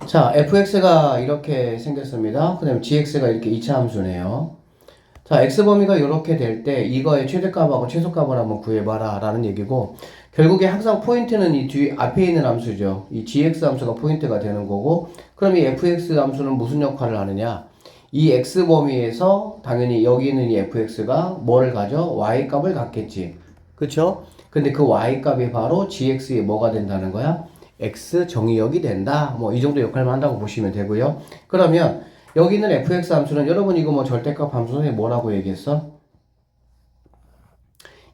자, fx가 이렇게 생겼습니다. 그 다음에 gx가 이렇게 2차 함수네요. 자, x범위가 이렇게 될 때 이거의 최대값하고 최소값을 한번 구해봐라 라는 얘기고, 결국에 항상 포인트는 이 뒤 앞에 있는 함수죠. 이 gx 함수가 포인트가 되는 거고, 그럼 이 fx 함수는 무슨 역할을 하느냐? 이 x범위에서 당연히 여기 있는 이 fx가 뭐를 가져? y값을 갖겠지. 그쵸? 근데 그 y값이 바로 gx의 뭐가 된다는 거야? x 정의역이 된다. 뭐 이 정도 역할만 한다고 보시면 되고요. 그러면 여기 있는 fx 함수는 여러분 이거 뭐 절대값 함수 선생님 뭐라고 얘기했어?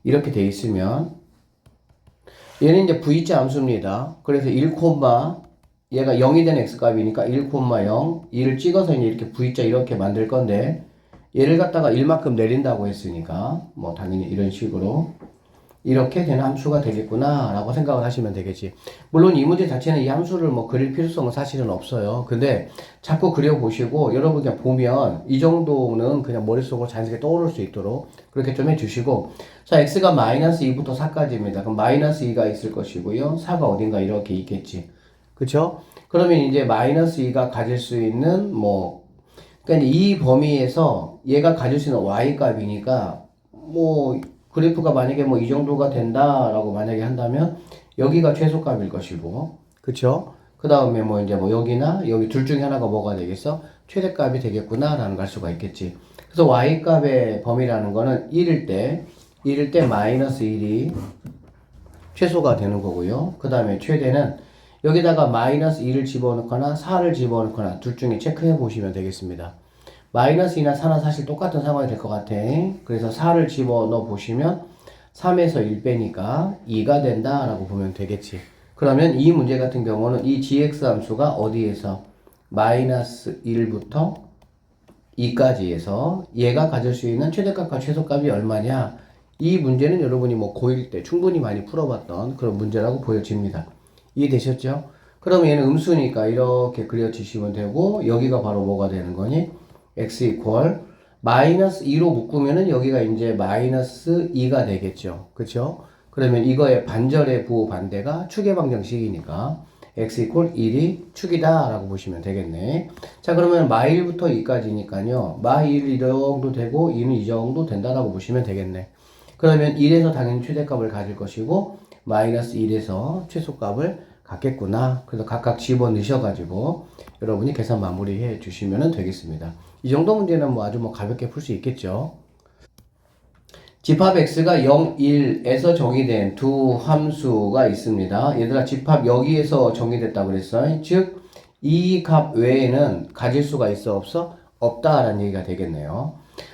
이렇게 돼 있으면 얘는 이제 v자 함수입니다. 그래서 1, 얘가 0이 된 x값이니까 1, 0, 2를 찍어서 이제 이렇게 v자 이렇게 만들 건데, 얘를 갖다가 1만큼 내린다고 했으니까 뭐 당연히 이런 식으로 이렇게 되는 함수가 되겠구나 라고 생각을 하시면 되겠지. 물론 이 문제 자체는 이 함수를 뭐 그릴 필요성은 사실은 없어요. 근데 자꾸 그려보시고 여러분 그냥 보면 이 정도는 그냥 머릿속으로 자연스럽게 떠오를 수 있도록 그렇게 좀 해주시고, 자, x가 마이너스 2부터 4까지입니다. 그럼 마이너스 2가 있을 것이고요, 4가 어딘가 이렇게 있겠지. 그쵸? 그러면 이제 마이너스 2가 가질 수 있는 그러니까 이 범위에서 얘가 가질 수 있는 y 값이니까 뭐 그래프가 만약에 뭐 이 정도가 된다라고 만약에 한다면 여기가 최소값일 것이고, 그쵸? 그 다음에 뭐 이제 뭐 여기나 여기 둘 중에 하나가 뭐가 되겠어? 최대값이 되겠구나라는 걸 알 수가 있겠지. 그래서 y값의 범위라는 거는 1일 때 마이너스 1이 최소가 되는 거고요. 그 다음에 최대는 여기다가 마이너스 2를 집어넣거나 4를 집어넣거나 둘 중에 체크해 보시면 되겠습니다. 마이너스 2나 4는 사실 똑같은 상황이 될 것 같아. 그래서 4를 집어넣어 보시면 3에서 1 빼니까 2가 된다라고 보면 되겠지. 그러면 이 문제 같은 경우는 이 gx 함수가 어디에서 마이너스 1부터 2까지에서 얘가 가질 수 있는 최대값과 최소값이 얼마냐? 이 문제는 여러분이 뭐 고1 때 충분히 많이 풀어봤던 그런 문제라고 보여집니다. 이해되셨죠? 그럼 얘는 음수니까 이렇게 그려주시면 되고, 여기가 바로 뭐가 되는 거니? x 이퀄 마이너스 2로 묶으면은 여기가 이제 마이너스 2가 되겠죠. 그쵸? 그러면 이거의 반절의 부호 반대가 축의 방정식이니까 x 이퀄 1이 축이다 라고 보시면 되겠네. 자, 그러면 마1부터 2까지니까요 마1 이 정도 되고 2는 이 정도 된다라고 보시면 되겠네. 그러면 1에서 당연히 최대값을 가질 것이고 마이너스 1에서 최소값을 갖겠구나. 그래서 각각 집어넣으셔가지고 여러분이 계산 마무리해 주시면 되겠습니다. 이 정도 문제는 뭐 아주 뭐 가볍게 풀 수 있겠죠. 집합 x가 0, 1에서 정의된 두 함수가 있습니다. 얘들아, 집합 여기에서 정의됐다고 그랬어요. 즉, 이 값 외에는 가질 수가 있어 없어? 없다라는 얘기가 되겠네요.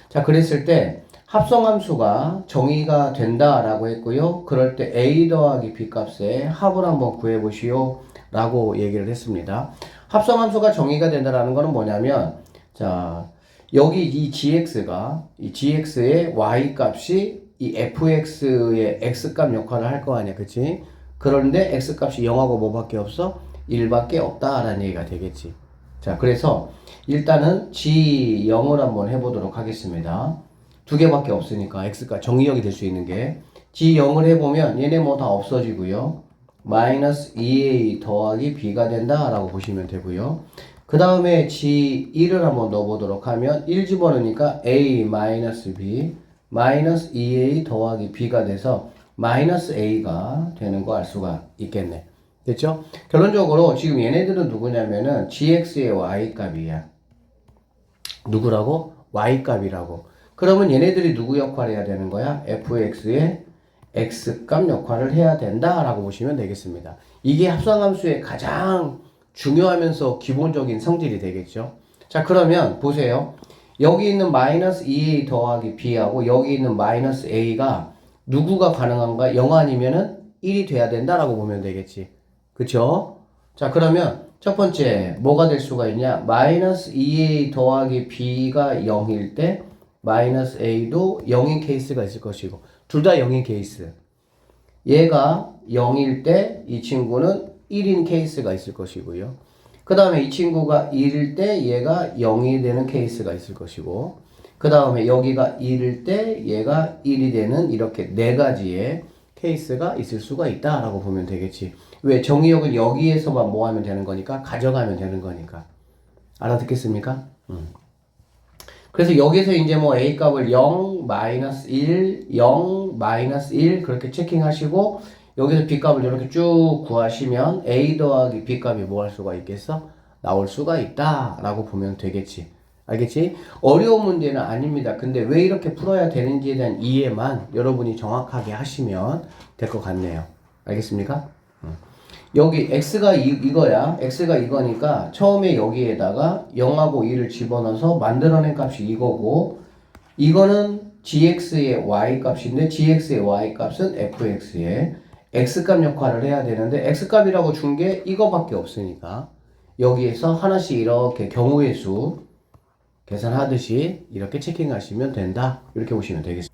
자, 그랬을 때 합성함수가 정의가 된다라고 했고요. 그럴 때 a 더하기 b 값의 합을 한번 구해보시오 라고 얘기를 했습니다. 합성함수가 정의가 된다라는 거는 뭐냐면, 자, 여기 이 gx의 y 값이 이 fx의 x 값 역할을 할 거 아니야, 그치? 그런데 x 값이 0하고 뭐밖에 없어? 1밖에 없다라는 얘기가 되겠지. 자, 그래서 일단은 g0을 한번 해보도록 하겠습니다. 두 개밖에 없으니까 x가 정의역이 될 수 있는 게 g0을 해보면 얘네 뭐 다 없어지고요. 마이너스 2a 더하기 b가 된다라고 보시면 되고요. 그 다음에 g1을 한번 넣어보도록 하면 1 집어넣으니까 a 마이너스 b 마이너스 2a 더하기 b가 돼서 마이너스 a가 되는 거 알 수가 있겠네. 됐죠? 결론적으로 지금 얘네들은 누구냐면은 gx의 y값이야. 누구라고? y값이라고. 그러면 얘네들이 누구 역할을 해야 되는 거야? fx의 x값 역할을 해야 된다라고 보시면 되겠습니다. 이게 합성함수의 가장 중요하면서 기본적인 성질이 되겠죠. 자, 그러면 보세요. 여기 있는 마이너스 2a 더하기 b하고 여기 있는 마이너스 a가 누구가 가능한가? 0 아니면은 1이 돼야 된다라고 보면 되겠지. 그쵸? 자, 그러면 첫 번째 뭐가 될 수가 있냐? 마이너스 2a 더하기 b가 0일 때 마이너스 a도 0인 케이스가 있을 것이고, 둘 다 0인 케이스. 얘가 0일 때 이 친구는 1인 케이스가 있을 것이고요. 그 다음에 이 친구가 1일 때 얘가 0이 되는 케이스가 있을 것이고, 그 다음에 여기가 1일 때 얘가 1이 되는 이렇게 네 가지의 케이스가 있을 수가 있다라고 보면 되겠지. 왜? 정의역은 여기에서만 뭐 하면 되는 거니까? 가져가면 되는 거니까. 알아듣겠습니까? 그래서 여기서 이제 뭐 A 값을 0, 마이너스 1, 0, 마이너스 1 그렇게 체킹하시고 여기서 B 값을 이렇게 쭉 구하시면 A 더하기 B 값이 뭐 할 수가 있겠어? 나올 수가 있다 라고 보면 되겠지. 알겠지? 어려운 문제는 아닙니다. 근데 왜 이렇게 풀어야 되는지에 대한 이해만 여러분이 정확하게 하시면 될 것 같네요. 알겠습니까? 여기 x가 이거야. x가 이거니까 처음에 여기에다가 0하고 2를 집어넣어서 만들어낸 값이 이거고 이거는 gx의 y 값인데 gx의 y 값은 fx의 x값 역할을 해야 되는데 x값이라고 준 게 이거밖에 없으니까 여기에서 하나씩 이렇게 경우의 수 계산하듯이 이렇게 체킹하시면 된다. 이렇게 보시면 되겠습니다.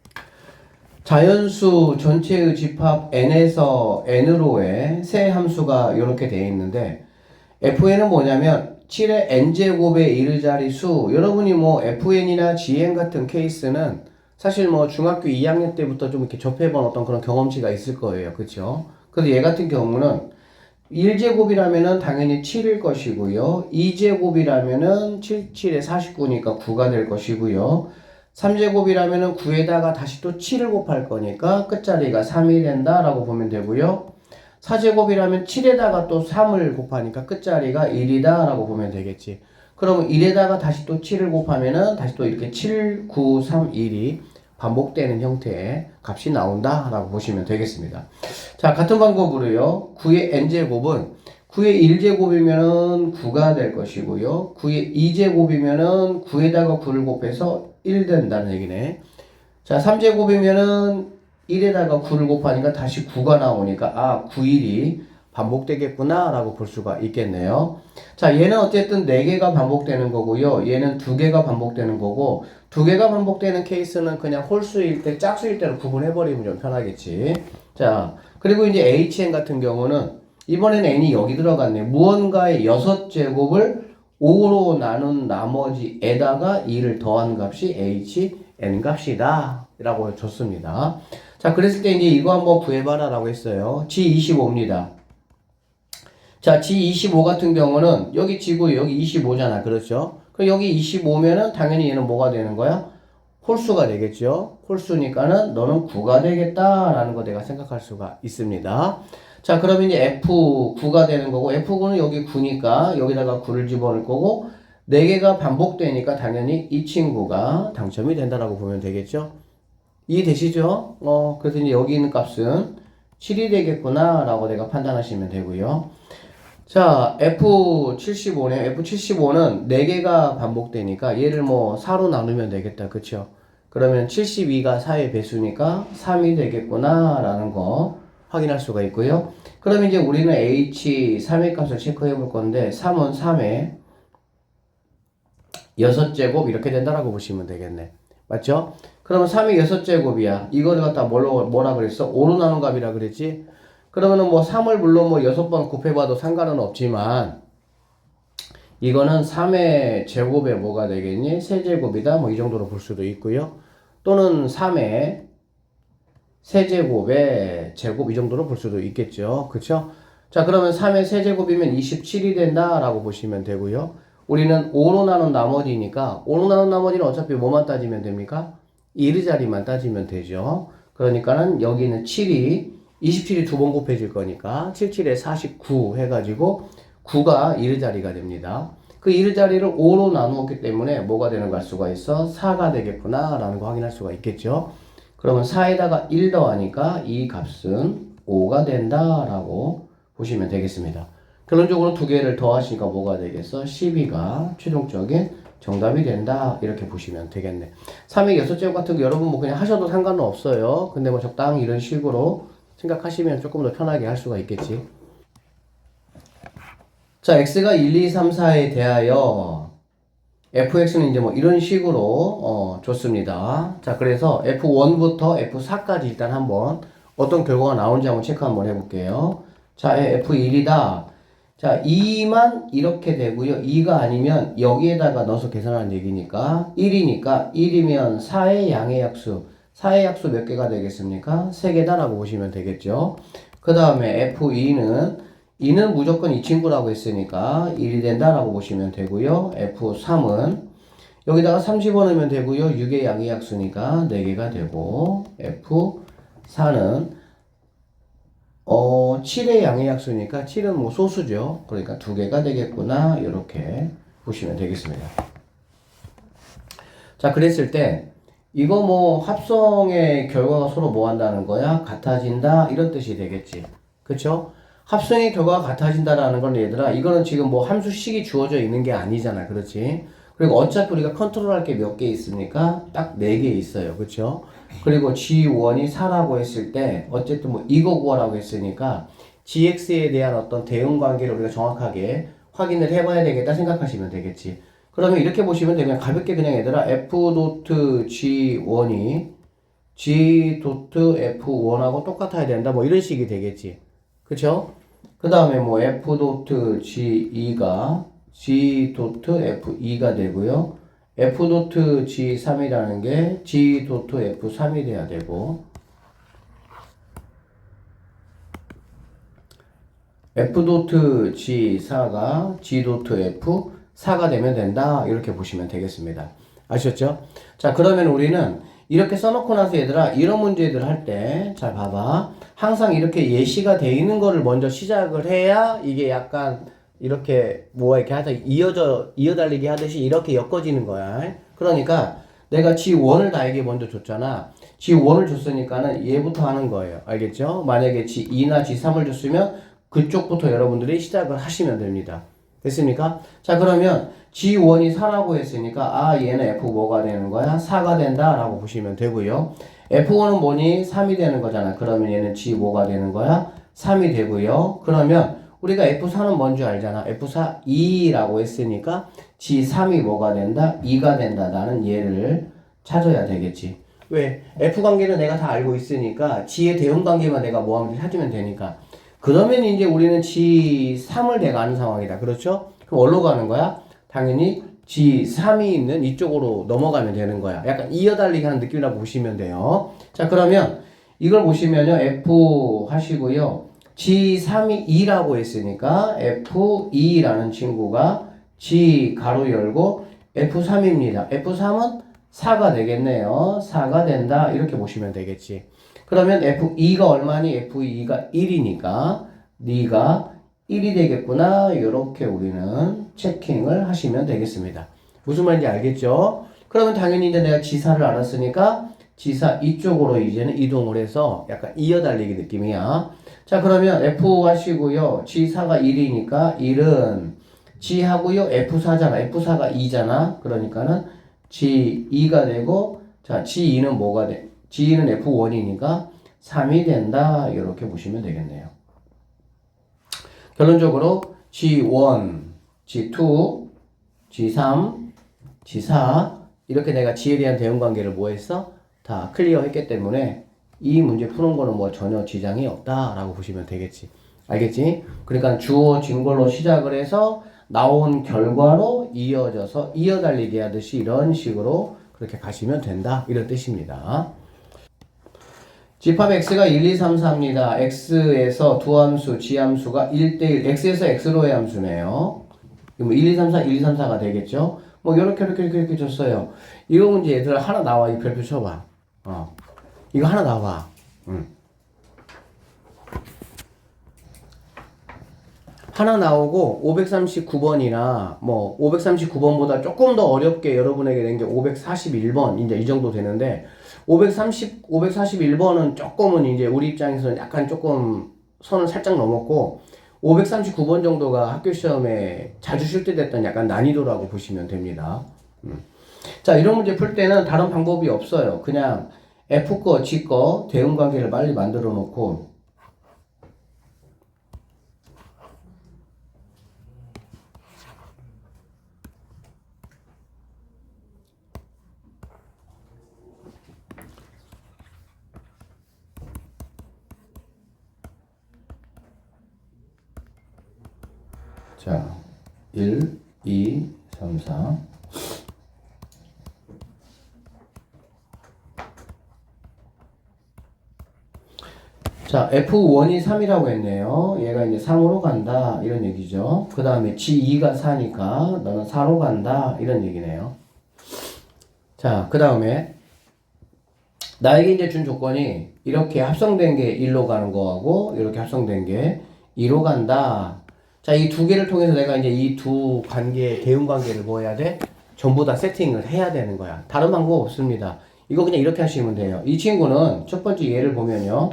자연수 전체의 집합 n에서 n으로의 세 함수가 이렇게 되어 있는데 fn은 뭐냐면 7의 n제곱에 이를 자리수. 여러분이 뭐 fn이나 gn 같은 케이스는 사실 뭐 중학교 2학년 때부터 좀 이렇게 접해본 어떤 그런 경험치가 있을 거예요. 그렇죠? 그래서 얘 같은 경우는 1제곱이라면은 당연히 7일 것이고요. 2제곱이라면은 7, 7에 49니까 9가 될 것이고요. 3제곱이라면은 9에다가 다시 또 7을 곱할 거니까 끝자리가 3이 된다라고 보면 되고요. 4제곱이라면 7에다가 또 3을 곱하니까 끝자리가 1이다 라고 보면 되겠지. 그러면 1에다가 다시 또 7을 곱하면은 다시 또 이렇게 7, 9, 3, 1이 반복되는 형태의 값이 나온다 라고 보시면 되겠습니다. 자, 같은 방법으로요. 9의 n제곱은 9의 1제곱이면은 9가 될 것이고요. 9의 2제곱이면은 9에다가 9를 곱해서 1 된다는 얘기네. 자, 3제곱이면은 1에다가 9를 곱하니까 다시 9가 나오니까 9일이 반복되겠구나 라고 볼 수가 있겠네요. 자, 얘는 어쨌든 4개가 반복되는 거고요. 얘는 2개가 반복되는 거고 2개가 반복되는 케이스는 그냥 홀수일 때 짝수일 때로 구분해버리면 좀 편하겠지. 자, 그리고 이제 hn 같은 경우는 이번에는 n이 여기 들어갔네. 무언가의 6제곱을 5로 나눈 나머지에다가 2를 더한 값이 hn 값이다 라고 줬습니다. 자, 그랬을 때 이제 이거 한번 구해봐라 라고 했어요. G25입니다. 자, G25 같은 경우는 여기 지구 여기 25잖아. 그렇죠? 그럼 여기 25면은 당연히 얘는 뭐가 되는 거야? 홀수가 되겠죠? 홀수니까는 너는 9가 되겠다라는 거 내가 생각할 수가 있습니다. 자, 그럼 이제 F9가 되는 거고, F9는 여기 9니까 여기다가 9를 집어넣을 거고, 4개가 반복되니까 당연히 이 친구가 당첨이 된다라고 보면 되겠죠? 이해되시죠? 그래서 이제 여기 있는 값은 7이 되겠구나라고 내가 판단하시면 되고요. 자, F75네. F75는 4개가 반복되니까 얘를 뭐 4로 나누면 되겠다. 그쵸? 그러면 72가 4의 배수니까 3이 되겠구나 라는 거 확인할 수가 있고요. 그럼 이제 우리는 H3의 값을 체크해 볼 건데 3은 3의 6제곱 이렇게 된다라고 보시면 되겠네. 맞죠? 그러면 3의 6제곱이야. 이거를 갖다 뭐라 그랬어? 5로 나눈 값이라 그랬지? 그러면은 뭐 3을 물론 뭐 6번 곱해봐도 상관은 없지만 이거는 3의 제곱에 뭐가 되겠니? 세제곱이다. 뭐 이 정도로 볼 수도 있고요. 또는 3의 세제곱의 제곱 이 정도로 볼 수도 있겠죠. 그쵸? 자, 그러면 3의 세제곱이면 27이 된다라고 보시면 되고요. 우리는 5로 나눈 나머지니까 5로 나눈 나머지는 어차피 뭐만 따지면 됩니까? 1의 자리만 따지면 되죠. 그러니까는 여기는 7이 27이 두 번 곱해질 거니까 77에 49 해가지고 9가 1의 자리가 됩니다. 그 1의 자리를 5로 나누었기 때문에 뭐가 되는 걸 수가 있어? 4가 되겠구나 라는 거 확인할 수가 있겠죠. 그러면 4에다가 1 더하니까 이 값은 5가 된다라고 보시면 되겠습니다. 결론적으로 두 개를 더하시니까 뭐가 되겠어? 12가 최종적인 정답이 된다. 이렇게 보시면 되겠네. 3의 6제곱 같은 거 여러분 뭐 그냥 하셔도 상관은 없어요. 근데 뭐 적당히 이런 식으로 생각하시면 조금 더 편하게 할 수가 있겠지. 자, x가 1, 2, 3, 4에 대하여 fx는 이제 뭐 이런 식으로 줬습니다. 자, 그래서 f1부터 f4까지 일단 한번 어떤 결과가 나오는지 한번 체크 한번 해볼게요. 자, f1이다. 자, 2만 이렇게 되고요. 2가 아니면 여기에다가 넣어서 계산하는 얘기니까 1이니까 1이면 4의 양의 약수 4의 약수 몇 개가 되겠습니까? 3개다라고 보시면 되겠죠. 그 다음에 F2는 2는 무조건 이 친구라고 했으니까 1이 된다라고 보시면 되고요. F3은 여기다가 30원 넣으면 되고요. 6의 양의약수니까 4개가 되고 F4는 7의 양의약수니까 7은 뭐 소수죠. 그러니까 2개가 되겠구나. 이렇게 보시면 되겠습니다. 자, 그랬을 때 이거 뭐 합성의 결과가 서로 뭐 한다는 거야? 같아진다 이런 뜻이 되겠지. 그쵸? 합성의 결과가 같아진다라는 건 얘들아 이거는 지금 뭐 함수식이 주어져 있는 게 아니잖아. 그렇지? 그리고 어차피 우리가 컨트롤할 게 몇 개 있습니까? 딱 4개 있어요. 그쵸? 그리고 G1이 4라고 했을 때 어쨌든 뭐 이거 구하라고 했으니까 GX에 대한 어떤 대응 관계를 우리가 정확하게 확인을 해봐야 되겠다 생각하시면 되겠지. 그러면 이렇게 보시면 되면 가볍게 그냥 얘들아 F.G1이 G.F1하고 똑같아야 된다 뭐 이런 식이 되겠지. 그쵸? 그 다음에 뭐 F.G2가 G.F2가 되고요. F.G3이라는 게 G.F3이 돼야 되고 F.G4가 G.F4가 되면 된다. 이렇게 보시면 되겠습니다. 아셨죠? 자, 그러면 우리는 이렇게 써놓고 나서 얘들아, 이런 문제들 할 때, 잘 봐봐. 항상 이렇게 예시가 돼 있는 거를 먼저 시작을 해야 이게 약간 이렇게 뭐가 이렇게 하다 이어달리기 하듯이 이렇게 엮어지는 거야. 그러니까 내가 G1을 나에게 먼저 줬잖아. G1을 줬으니까는 얘부터 하는 거예요. 알겠죠? 만약에 G2나 G3을 줬으면 그쪽부터 여러분들이 시작을 하시면 됩니다. 됐습니까? 자, 그러면 G1이 4라고 했으니까 아 얘는 F 뭐가 되는 거야? 4가 된다 라고 보시면 되고요. F1은 뭐니? 3이 되는 거잖아. 그러면 얘는 G 뭐가 되는 거야? 3이 되고요. 그러면 우리가 F4는 뭔지 알잖아. F4 2라고 했으니까 G3이 뭐가 된다? 2가 된다. 나는 얘를 찾아야 되겠지. 왜? F 관계는 내가 다 알고 있으니까 G의 대응 관계만 내가 뭐하면 찾으면 되니까. 그러면 이제 우리는 G3을 내가 아는 상황이다. 그렇죠? 그럼 어디로 가는 거야? 당연히 G3이 있는 이쪽으로 넘어가면 되는 거야. 약간 이어달리기 하는 느낌이라고 보시면 돼요. 자, 그러면 이걸 보시면요. F 하시고요. G3이 2라고 했으니까 F2라는 친구가 G 가로 열고 F3입니다. F3은 4가 되겠네요. 4가 된다. 이렇게 보시면 되겠지. 그러면 F2가 얼마니? F2가 1이니까 네가 1이 되겠구나. 이렇게 우리는 체킹을 하시면 되겠습니다. 무슨 말인지 알겠죠? 그러면 당연히 이제 내가 G4를 알았으니까 G4 이쪽으로 이제는 이동을 해서 약간 이어달리기 느낌이야. 자, 그러면 F 하시고요. G4가 1이니까 1은 G 하고요. F4잖아. F4가 2잖아. 그러니까는 G2가 되고 자, G2는 뭐가 돼? G2는 F1이니까 3이 된다. 이렇게 보시면 되겠네요. 결론적으로 G1, G2, G3, G4 이렇게 내가 G에 대한 대응 관계를 뭐 했어? 다 클리어 했기 때문에 이 문제 푸는 거는 뭐 전혀 지장이 없다라고 보시면 되겠지. 알겠지? 그러니까 주어진 걸로 시작을 해서 나온 결과로 이어져서 이어달리기 하듯이 이런 식으로 그렇게 가시면 된다. 이런 뜻입니다. 집합 x가 1, 2, 3, 4입니다. x에서 두 함수, g함수가 1대1, x에서 x로의 함수네요. 1, 2, 3, 4, 1, 2, 3, 4가 되겠죠? 뭐, 이렇게 줬어요. 이거 문제 얘들아 하나 나와. 이 별표 쳐봐. 이거 하나 나와. 하나 나오고 539번이나 뭐 539번보다 조금 더 어렵게 여러분에게 낸 게 541번 이제 이 정도 되는데 541번은 조금은 이제 우리 입장에서는 약간 조금 선을 살짝 넘었고 539번 정도가 학교 시험에 자주 출제됐던 약간 난이도라고 보시면 됩니다. 자, 이런 문제 풀 때는 다른 방법이 없어요. 그냥 F 거, G 거 대응 관계를 빨리 만들어 놓고 자, 1, 2, 3, 4 자, F1이 3이라고 했네요. 얘가 이제 3으로 간다. 이런 얘기죠. 그 다음에 G2가 4니까 너는 4로 간다. 이런 얘기네요. 자, 그 다음에 나에게 이제 준 조건이 이렇게 합성된 게 1로 가는 거하고 이렇게 합성된 게 2로 간다. 자, 이 두 개를 통해서 내가 이제 이 두 관계, 대응 관계를 뭐 해야 돼? 전부 다 세팅을 해야 되는 거야. 다른 방법 없습니다. 이거 그냥 이렇게 하시면 돼요. 이 친구는 첫 번째 예를 보면요.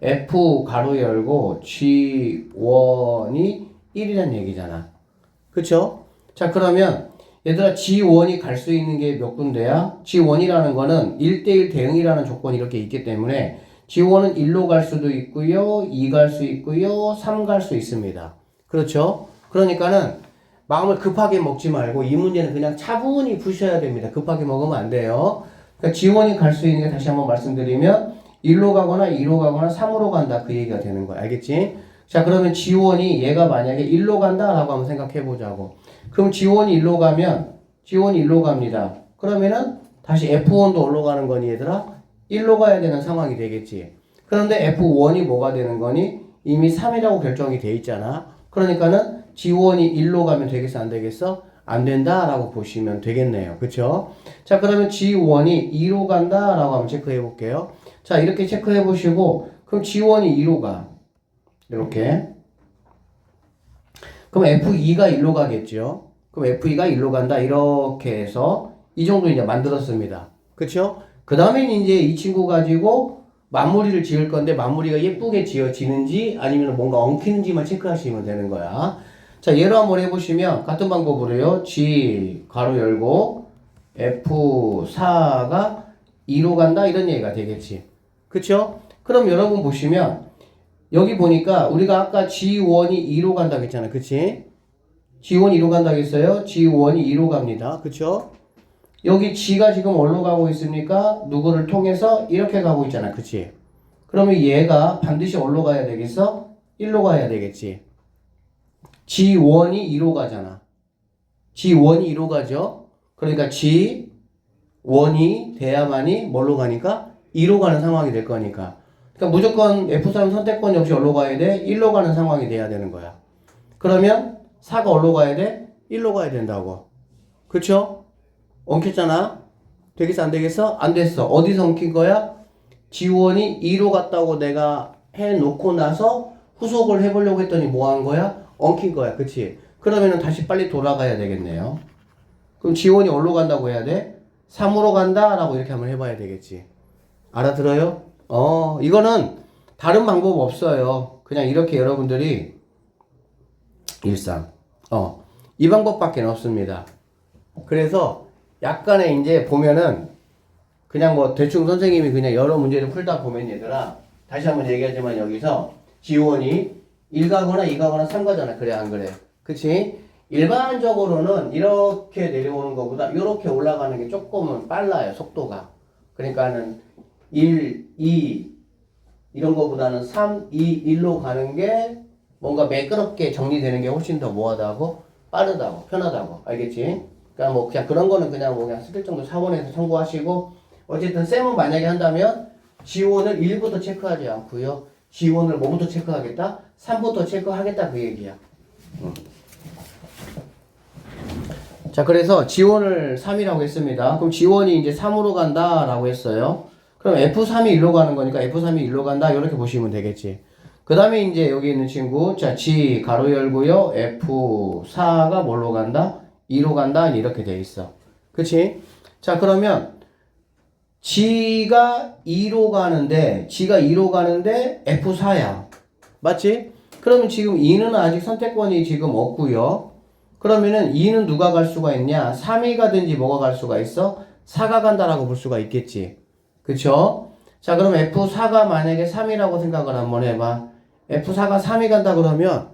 F 가로 열고 G1이 1이란 얘기잖아. 그쵸? 자, 그러면 얘들아 G1이 갈 수 있는 게 몇 군데야? G1이라는 거는 1대1 대응이라는 조건이 이렇게 있기 때문에 G1은 1로 갈 수도 있고요. 2 갈 수 있고요. 3 갈 수 있습니다. 그렇죠? 그러니까는 마음을 급하게 먹지 말고 이 문제는 그냥 차분히 푸셔야 됩니다. 급하게 먹으면 안 돼요. 그러니까 G1이 갈 수 있는 게 다시 한번 말씀드리면 1로 가거나 2로 가거나 3으로 간다 그 얘기가 되는 거야. 알겠지? 자, 그러면 G1이 얘가 만약에 1로 간다 라고 한번 생각해 보자고. 그럼 G1이 1로 가면 G1이 1로 갑니다. 그러면은 다시 F1도 어디로 가는 거니 얘들아? 1로 가야 되는 상황이 되겠지. 그런데 F1이 뭐가 되는 거니? 이미 3이라고 결정이 돼 있잖아. 그러니까는 G1이 1로 가면 되겠어 안 되겠어? 안 된다 라고 보시면 되겠네요. 그쵸? 자, 그러면 G1이 2로 간다 라고 한번 체크해 볼게요. 자, 이렇게 체크해 보시고 그럼 G1이 2로 가. 이렇게. 그럼 F2가 1로 가겠죠. 그럼 F2가 1로 간다. 이렇게 해서 이 정도 이제 만들었습니다. 그쵸? 그 다음에 이제 이 친구 가지고 마무리를 지을 건데 마무리가 예쁘게 지어지는지 아니면 뭔가 엉키는지만 체크하시면 되는 거야. 자, 예로 한번 해보시면 같은 방법으로요. G 가로 열고 F4가 2로 간다. 이런 얘기가 되겠지. 그쵸? 그럼 여러분 보시면 여기 보니까 우리가 아까 G1이 2로 간다고 했잖아. 그치? G1이 2로 간다고 했어요. G1이 2로 갑니다. 그쵸? 여기 G가 지금 어디로 가고 있습니까? 누구를 통해서 이렇게 가고 있잖아. 그치? 그러면 얘가 반드시 어디로 가야 되겠어? 1로 가야 되겠지. G1이 2로 가잖아. G1이 2로 가죠? 그러니까 G1이 돼야만이 뭘로 가니까? 2로 가는 상황이 될 거니까. 그러니까 무조건 F3 선택권이 없이 어디로 가야 돼? 1로 가는 상황이 돼야 되는 거야. 그러면 4가 어디로 가야 돼? 1로 가야 된다고. 그쵸? 엉켰잖아? 되겠어? 안 되겠어? 안 됐어. 어디서 엉킨 거야? G1이 2로 갔다고 내가 해놓고 나서 후속을 해보려고 했더니 뭐 한 거야? 엉킨 거야. 그치? 그러면은 다시 빨리 돌아가야 되겠네요. 그럼 G1이 어디로 간다고 해야 돼? 3으로 간다? 라고 이렇게 한번 해봐야 되겠지. 알아들어요? 이거는 다른 방법 없어요. 그냥 이렇게 여러분들이 일상. 이 방법밖에 없습니다. 그래서 약간의 이제 보면은 그냥 뭐 대충 선생님이 그냥 여러 문제를 풀다 보면 얘들아 다시 한번 얘기하지만 여기서 G1이 1 가거나 2 가거나 3 가잖아. 그래 안 그래? 그치? 일반적으로는 이렇게 내려오는 것보다 이렇게 올라가는 게 조금은 빨라요. 속도가. 그러니까는 1, 2 이런 거보다는 3, 2, 1로 가는 게 뭔가 매끄럽게 정리되는 게 훨씬 더 뭐하다고? 빠르다고, 편하다고. 알겠지? 그러니까 뭐 그냥 그런 거는 그냥 뭐 그냥 스킬 정도 차원에서 참고하시고 어쨌든 쌤은 만약에 한다면 G1을 1부터 체크하지 않고요. G1을 뭐부터 체크하겠다? 3부터 체크하겠다 그 얘기야. 자, 그래서 G1을 3이라고 했습니다. 그럼 G1이 이제 3으로 간다라고 했어요. 그럼 F3이 1로 가는 거니까 F3이 1로 간다. 이렇게 보시면 되겠지. 그 다음에 이제 여기 있는 친구, 자, G 가로 열고요. F4가 뭘로 간다? 2로 간다. 이렇게 돼 있어. 그치? 자, 그러면 G가 2로 가는데 F4야. 맞지? 그러면 지금 2는 아직 선택권이 지금 없고요. 그러면은 2는 누가 갈 수가 있냐? 3이 가든지 뭐가 갈 수가 있어? 4가 간다라고 볼 수가 있겠지. 그쵸? 자, 그럼 F4가 만약에 3이라고 생각을 한번 해봐. F4가 3이 간다 그러면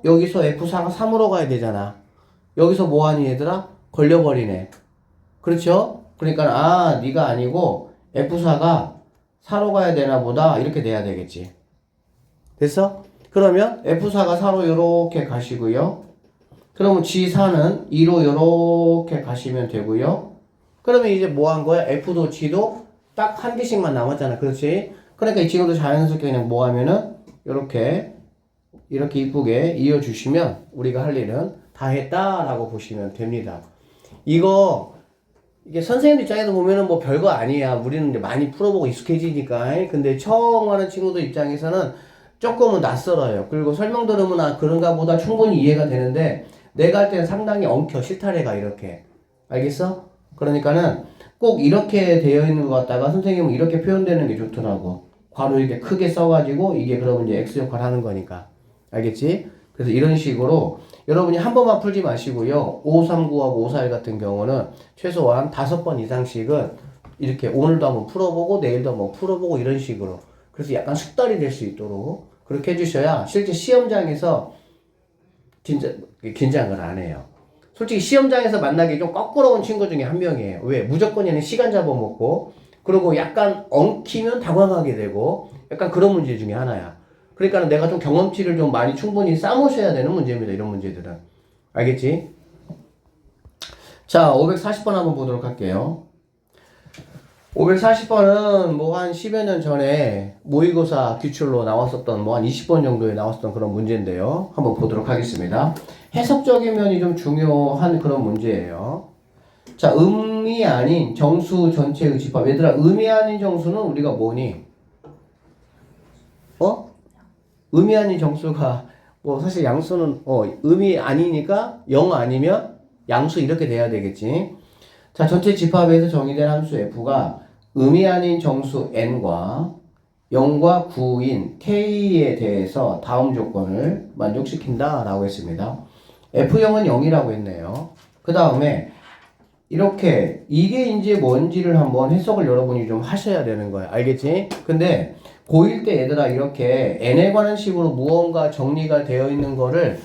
여기서 F4가 3으로 가야 되잖아. 여기서 뭐하니 얘들아? 걸려버리네. 그렇죠? 그러니까 네가 아니고 F4가 4로 가야 되나 보다 이렇게 돼야 되겠지. 됐어? 그러면 F4가 4로 요렇게 가시고요. 그러면 G4는 2로 요렇게 가시면 되고요. 그러면 이제 뭐 한 거야? F도 G도 딱 한 개씩만 남았잖아. 그렇지? 그러니까 이 친구도 자연스럽게 그냥 뭐 하면은 이렇게 이쁘게 이어주시면 우리가 할 일은 다 했다라고 보시면 됩니다. 이게 선생님 입장에서 보면은 뭐 별거 아니야. 우리는 이제 많이 풀어보고 익숙해지니까. 근데 처음 하는 친구들 입장에서는 조금은 낯설어요. 그리고 설명 들으면 아, 그런가 보다 충분히 이해가 되는데 내가 할 때는 상당히 엉켜, 실타래가 이렇게. 알겠어? 그러니까는 꼭 이렇게 되어 있는 것 같다가 선생님은 이렇게 표현되는 게 좋더라고. 괄호 이렇게 크게 써가지고 이게 그러면 이제 X 역할 하는 거니까. 알겠지? 그래서 이런 식으로 여러분이 한 번만 풀지 마시고요. 539하고 541 같은 경우는 최소한 5번 이상씩은 이렇게 오늘도 한번 풀어보고 내일도 한번 풀어보고 이런 식으로. 그래서 약간 숙달이 될 수 있도록 그렇게 해주셔야 실제 시험장에서 진짜 긴장을 안 해요. 솔직히 시험장에서 만나기 좀 거꾸로 온 친구 중에 한 명이에요. 왜? 무조건 얘는 시간 잡아먹고 그리고 약간 엉키면 당황하게 되고 약간 그런 문제 중에 하나야. 그러니까 내가 좀 경험치를 좀 많이 충분히 쌓으셔야 되는 문제입니다. 이런 문제들은. 알겠지? 자, 540번 한번 보도록 할게요. 540번은 뭐 한 10여 년 전에 모의고사 기출로 나왔었던 뭐 한 20번 정도에 나왔었던 그런 문제인데요. 한번 보도록 하겠습니다. 해석적인 면이 좀 중요한 그런 문제예요. 자, 음이 아닌 정수 전체의 집합. 얘들아, 음이 아닌 정수는 우리가 뭐니? 음이 아닌 정수가 뭐 사실 양수는 음이 아니니까 0 아니면 양수 이렇게 돼야 되겠지. 자, 전체 집합에서 정의된 함수 f가 음이 아닌 정수 n과 0과 9인 k에 대해서 다음 조건을 만족시킨다 라고 했습니다. f0은 0이라고 했네요. 그 다음에 이렇게 이게 이제 뭔지를 한번 해석을 여러분이 좀 하셔야 되는 거예요. 알겠지? 근데 고1 때 얘들아 이렇게 n에 관한 식으로 무언가 정리가 되어 있는 거를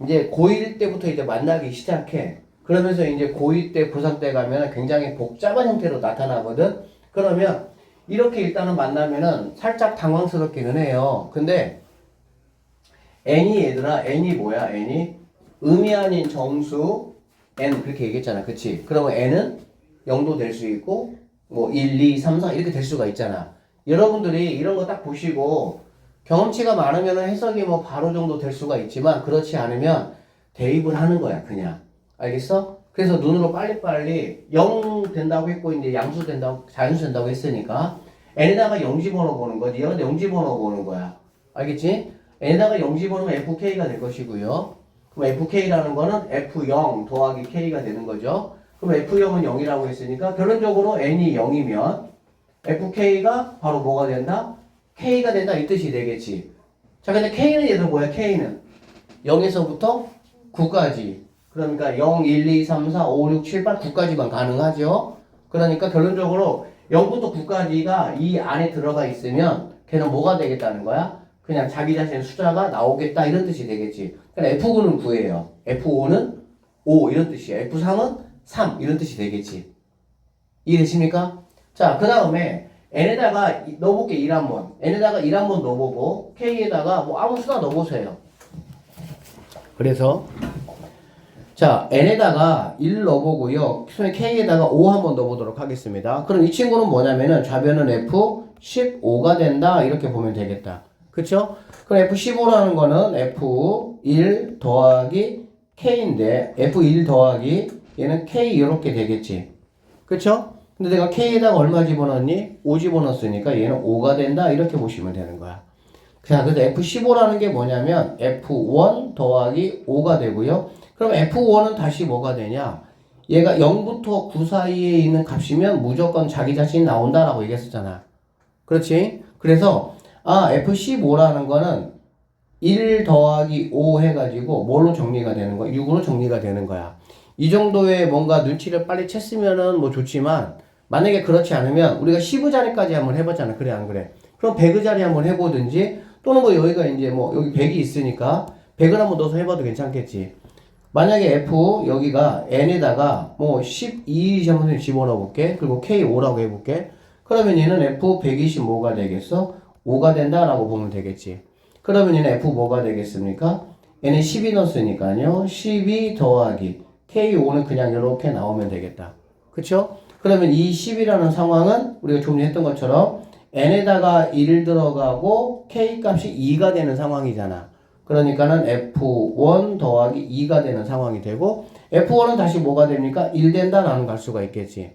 이제 고1 때부터 이제 만나기 시작해. 그러면서 이제 고2 때 고3 때 가면 굉장히 복잡한 형태로 나타나거든. 그러면 이렇게 일단은 만나면은 살짝 당황스럽기는 해요. 근데 n이 얘들아 n이 뭐야? n이 음이 아닌 정수 n 그렇게 얘기했잖아. 그치? 그러면 n은 0도 될 수 있고 뭐 1, 2, 3, 4 이렇게 될 수가 있잖아. 여러분들이 이런 거 딱 보시고 경험치가 많으면 해석이 뭐 바로 정도 될 수가 있지만 그렇지 않으면 대입을 하는 거야 그냥. 알겠어? 그래서 눈으로 빨리빨리 0 된다고 했고 이제 양수 된다고 자연수 된다고 했으니까 n에다가 0 집어넣어 보는 거지. 얘는 0 집어넣어 보는 거야. 알겠지? n에다가 0 집어넣으면 fk가 될 것이고요. 그럼 fk라는 거는 f0 더하기 k가 되는 거죠. 그럼 f0은 0이라고 했으니까 결론적으로 n이 0이면 fk가 바로 뭐가 된다? k가 된다 이 뜻이 되겠지. 자, 근데 k는 얘들 뭐야? k는 0에서부터 9까지. 그러니까 0, 1, 2, 3, 4, 5, 6, 7, 8, 9까지만 가능하죠. 그러니까 결론적으로 0부터 9까지가 이 안에 들어가 있으면 걔는 뭐가 되겠다는 거야? 그냥 자기 자신의 숫자가 나오겠다 이런 뜻이 되겠지. 그러니까 F9는 9예요. F5는 5 이런 뜻이야. F3은 3 이런 뜻이 되겠지. 이해되십니까? 자, 그 다음에 n에다가 넣어볼게 1 한번. n에다가 1 한번 넣어보고 k에다가 뭐 아무 수나 넣어보세요. 그래서 자, n에다가 1 넣어보고요. k에다가 5 한번 넣어보도록 하겠습니다. 그럼 이 친구는 뭐냐면은 좌변은 F15가 된다 이렇게 보면 되겠다. 그쵸? 그럼 F15라는 거는 F1 더하기 K인데 F1 더하기 얘는 K 이렇게 되겠지. 그쵸? 근데 내가 K에다가 얼마 집어넣니? 5 집어넣었으니까 얘는 5가 된다 이렇게 보시면 되는 거야. 자, 그래서 F15라는 게 뭐냐면 F1 더하기 5가 되고요. 그럼 F1은 다시 뭐가 되냐? 얘가 0부터 9 사이에 있는 값이면 무조건 자기 자신이 나온다라고 얘기했었잖아. 그렇지? 그래서 F15라는 거는 1 더하기 5 해가지고 뭘로 정리가 되는 거야? 6으로 정리가 되는 거야. 이 정도의 뭔가 눈치를 빨리 챘으면은 뭐 좋지만 만약에 그렇지 않으면 우리가 10의 자리까지 한번 해봤잖아. 그래 안 그래? 그럼 100의 자리 한번 해보든지 또는 뭐 여기가 이제 뭐 여기 100이 있으니까 100을 한번 넣어서 해봐도 괜찮겠지. 만약에 F 여기가 N에다가 뭐 12 한번 집어넣어 볼게. 그리고 K5라고 해볼게. 그러면 얘는 F 125가 되겠어? 5가 된다라고 보면 되겠지. 그러면 얘는 F 뭐가 되겠습니까? 얘는 12 넣었으니까요. 12 더하기 K5는 그냥 이렇게 나오면 되겠다. 그쵸? 그러면 이 10이라는 상황은 우리가 좀 전에 했던 것처럼 n에다가 1 들어가고 k 값이 2가 되는 상황이잖아. 그러니까는 f1 더하기 2가 되는 상황이 되고 f1은 다시 뭐가 됩니까? 1 된다라는 걸 알 수가 있겠지.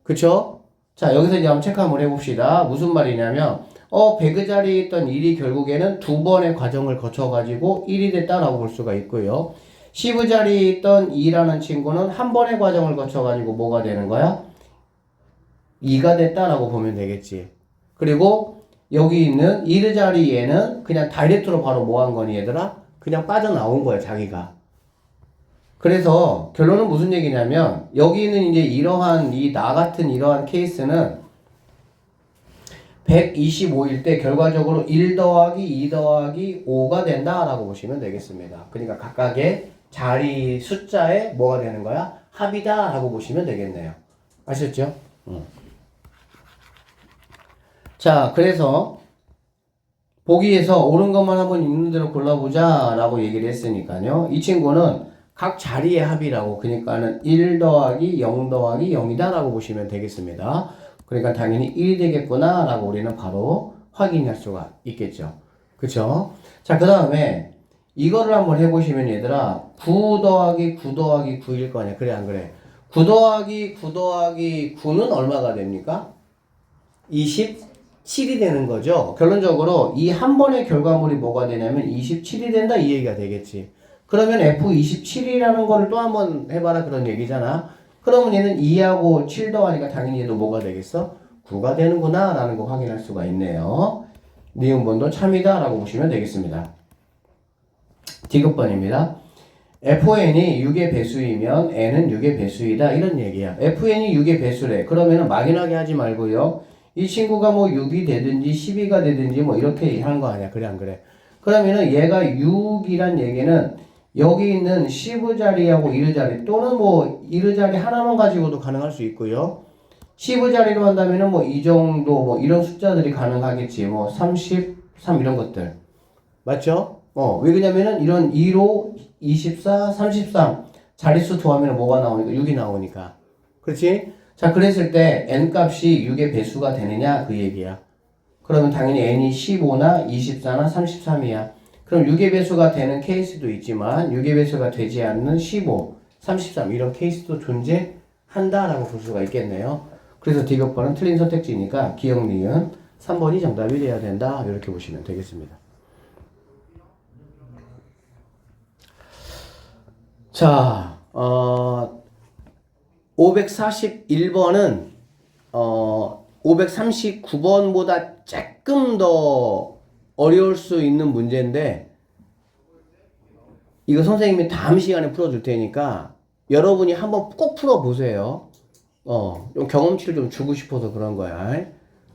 그쵸? 자, 여기서 이제 한번 체크 한번 해봅시다. 무슨 말이냐면, 배그 자리에 있던 1이 결국에는 두 번의 과정을 거쳐가지고 1이 됐다라고 볼 수가 있고요. 시브 자리에 있던 2라는 친구는 한 번의 과정을 거쳐가지고 뭐가 되는 거야? 2가 됐다라고 보면 되겠지. 그리고 여기 있는 1 자리에는 그냥 다이렉트로 바로 뭐 한 거니 얘들아? 그냥 빠져나온 거야, 자기가. 그래서 결론은 무슨 얘기냐면 여기는 이제 이러한 이 나 같은 이러한 케이스는 125일 때 결과적으로 1 더하기 2 더하기 5가 된다라고 보시면 되겠습니다. 그러니까 각각의 자리 숫자에 뭐가 되는 거야? 합이다라고 보시면 되겠네요. 아셨죠? 자, 그래서 보기에서 옳은 것만 한번 있는 대로 골라보자 라고 얘기를 했으니까요. 이 친구는 각 자리의 합이라고, 그러니까는 1 더하기 0 더하기 0이다 라고 보시면 되겠습니다. 그러니까 당연히 1이 되겠구나 라고 우리는 바로 확인할 수가 있겠죠. 그쵸? 자, 그 다음에 이거를 한번 해보시면 얘들아 9 더하기 9 더하기 9일 거 아니야. 그래 안 그래? 9 더하기 9 더하기 9는 얼마가 됩니까? 27이 되는 거죠. 결론적으로 이 한 번의 결과물이 뭐가 되냐면 27이 된다 이 얘기가 되겠지. 그러면 F27이라는 거를 또 한번 해봐라 그런 얘기잖아. 그러면 얘는 2하고 7 더하니까 당연히 얘도 뭐가 되겠어? 9가 되는구나 라는 거 확인할 수가 있네요. 니은번도 참이다 라고 보시면 되겠습니다. 디귿번입니다. FN이 6의 배수이면 N은 6의 배수이다 이런 얘기야. FN이 6의 배수래. 그러면은 막연하게 하지 말고요. 이 친구가 뭐 6이 되든지 12가 되든지 뭐 이렇게 하는 거 아니야. 그래 안 그래? 그러면은 얘가 6이란 얘기는 여기 있는 10 자리하고 1 자리 또는 뭐 1 자리 하나만 가지고도 가능할 수 있고요. 10 자리로 한다면은 뭐 이 정도 뭐 이런 숫자들이 가능하겠지. 뭐 33 이런 것들. 맞죠? 왜 그러냐면은 이런 2로 24, 33 자릿수 더하면 뭐가 나오니까 6이 나오니까. 그렇지? 자, 그랬을 때 n 값이 6의 배수가 되느냐 그 얘기야. 그러면 당연히 n이 15나 24나 33이야. 그럼 6의 배수가 되는 케이스도 있지만 6의 배수가 되지 않는 15, 33 이런 케이스도 존재한다라고 볼 수가 있겠네요. 그래서 디귿번은 틀린 선택지니까 기억 니은 3번이 정답이 돼야 된다 이렇게 보시면 되겠습니다. 자, 541번은 539번보다 조금 더 어려울 수 있는 문제인데 이거 선생님이 다음 시간에 풀어줄 테니까 여러분이 한번 꼭 풀어보세요. 좀 경험치를 좀 주고 싶어서 그런 거야.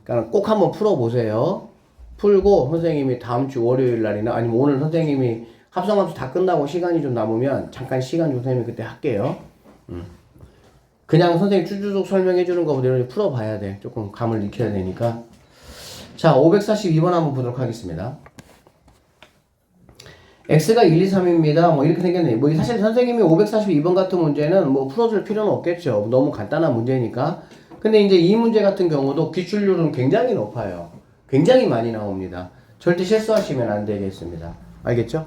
그러니까 꼭 한번 풀어보세요. 풀고 선생님이 다음 주 월요일 날이나 아니면 오늘 선생님이 합성함수 다 끝나고 시간이 좀 남으면 잠깐 시간 좀 선생님이 그때 할게요. 그냥 선생님 쭈쭈쭈 설명해 주는 거보다 풀어봐야 돼. 조금 감을 익혀야 되니까. 자, 542번 한번 보도록 하겠습니다. x가 1, 2, 3입니다. 뭐 이렇게 생겼네. 뭐 사실 선생님이 542번 같은 문제는 뭐 풀어줄 필요는 없겠죠. 너무 간단한 문제니까. 근데 이제 이 문제 같은 경우도 기출률은 굉장히 높아요. 굉장히 많이 나옵니다. 절대 실수하시면 안 되겠습니다. 알겠죠?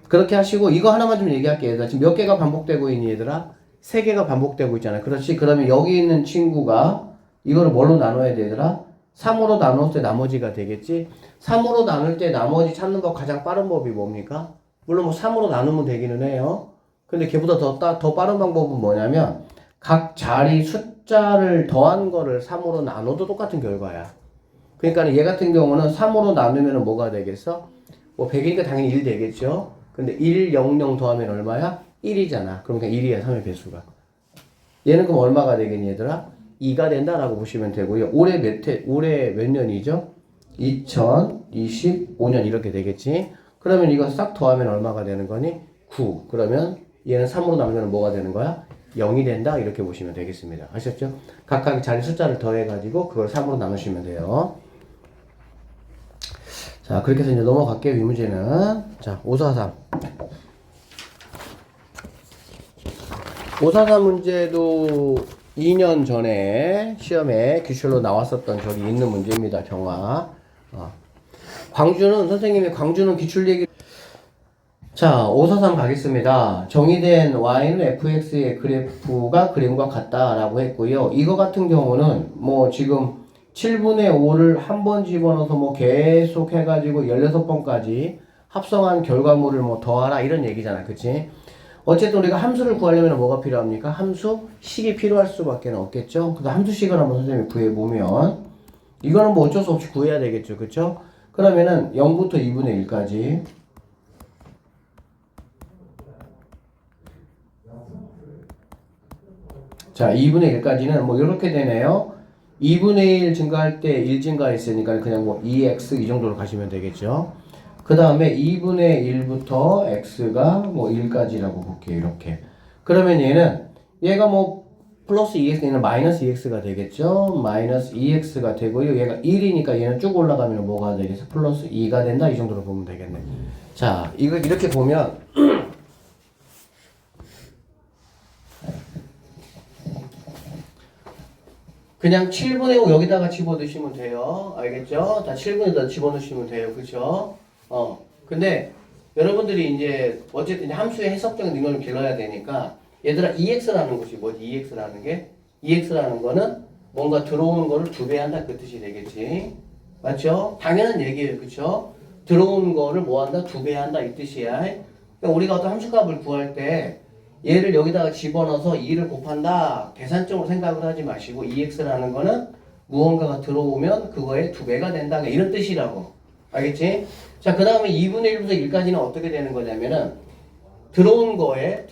그렇게 하시고 이거 하나만 좀 얘기할게요. 얘들아. 지금 몇 개가 반복되고 있니 얘들아? 3개가 반복되고 있잖아. 그렇지? 그러면 여기 있는 친구가 이거를 뭘로 나눠야 돼 얘들아? 3으로 나눌 때 나머지가 되겠지? 3으로 나눌 때 나머지 찾는 법 가장 빠른 법이 뭡니까? 물론 뭐 3으로 나누면 되기는 해요. 근데 걔보다 더 빠른 방법은 뭐냐면 각 자리 숫자를 더한 거를 3으로 나눠도 똑같은 결과야. 그러니까 얘 같은 경우는 3으로 나누면 뭐가 되겠어? 뭐 100이니까 당연히 1 되겠죠? 근데 1, 0, 0 더하면 얼마야? 1이잖아. 그러니까 1이야, 3의 배수가. 얘는 그럼 얼마가 되겠니, 얘들아? 2가 된다라고 보시면 되고요. 올해 몇 년이죠? 2025년 이렇게 되겠지? 그러면 이거 싹 더하면 얼마가 되는 거니? 9. 그러면 얘는 3으로 나누면 뭐가 되는 거야? 0이 된다? 이렇게 보시면 되겠습니다. 아셨죠? 각각 자리 숫자를 더해가지고 그걸 3으로 나누시면 돼요. 자, 그렇게 해서 이제 넘어갈게요, 이 문제는. 자, 543. 543 문제도 2년 전에 시험에 기출로 나왔었던 적이 있는 문제입니다. 경화. 선생님이 광주는 기출 얘기. 자, 543 가겠습니다. 정의된 y는 fx의 그래프가 그림과 같다라고 했고요. 이거 같은 경우는 뭐 지금 7분의 5를 한 번 집어넣어서 뭐 계속 해가지고 16번까지 합성한 결과물을 뭐 더하라 이런 얘기잖아. 그치? 어쨌든 우리가 함수를 구하려면 뭐가 필요합니까? 함수식이 필요할 수밖에 없겠죠? 그래서 함수식을 한번 선생님이 구해보면 이거는 뭐 어쩔 수 없이 구해야 되겠죠. 그쵸? 그러면은 0부터 2분의 1까지 자 2분의 1까지는 뭐 이렇게 되네요. 2분의 1 증가할 때 1 증가했으니까 그냥 뭐 2x 이 정도로 가시면 되겠죠. 그 다음에 2분의 1부터 x가 뭐 1까지라고 볼게요. 이렇게. 그러면 얘가 뭐 플러스 2x, 얘는 마이너스 2x가 되겠죠. 마이너스 2x가 되고요. 얘가 1이니까 얘는 쭉 올라가면 뭐가 되겠어? 플러스 2가 된다. 이 정도로 보면 되겠네. 자, 이거 이렇게 보면 그냥 7분의 5 여기다가 집어넣으시면 돼요. 알겠죠? 다 7분에다 집어넣으시면 돼요. 그쵸? 근데 여러분들이 이제 어쨌든 함수의 해석적 능력을 길러야 되니까 얘들아 EX라는 것이 뭐지? EX라는 게? EX라는 거는 뭔가 들어오는 거를 2배 한다 그 뜻이 되겠지. 맞죠? 당연한 얘기예요. 그쵸? 들어오는 거를 뭐 한다? 2배 한다 이 뜻이야. 그러니까 우리가 어떤 함수값을 구할 때 얘를 여기다가 집어넣어서 2를 곱한다. 계산적으로 생각을 하지 마시고 EX라는 거는 무언가가 들어오면 그거의 2배가 된다. 이런 뜻이라고. 알겠지? 자, 그 다음에 2분의 1부터 1까지는 어떻게 되는 거냐면은 들어온 거에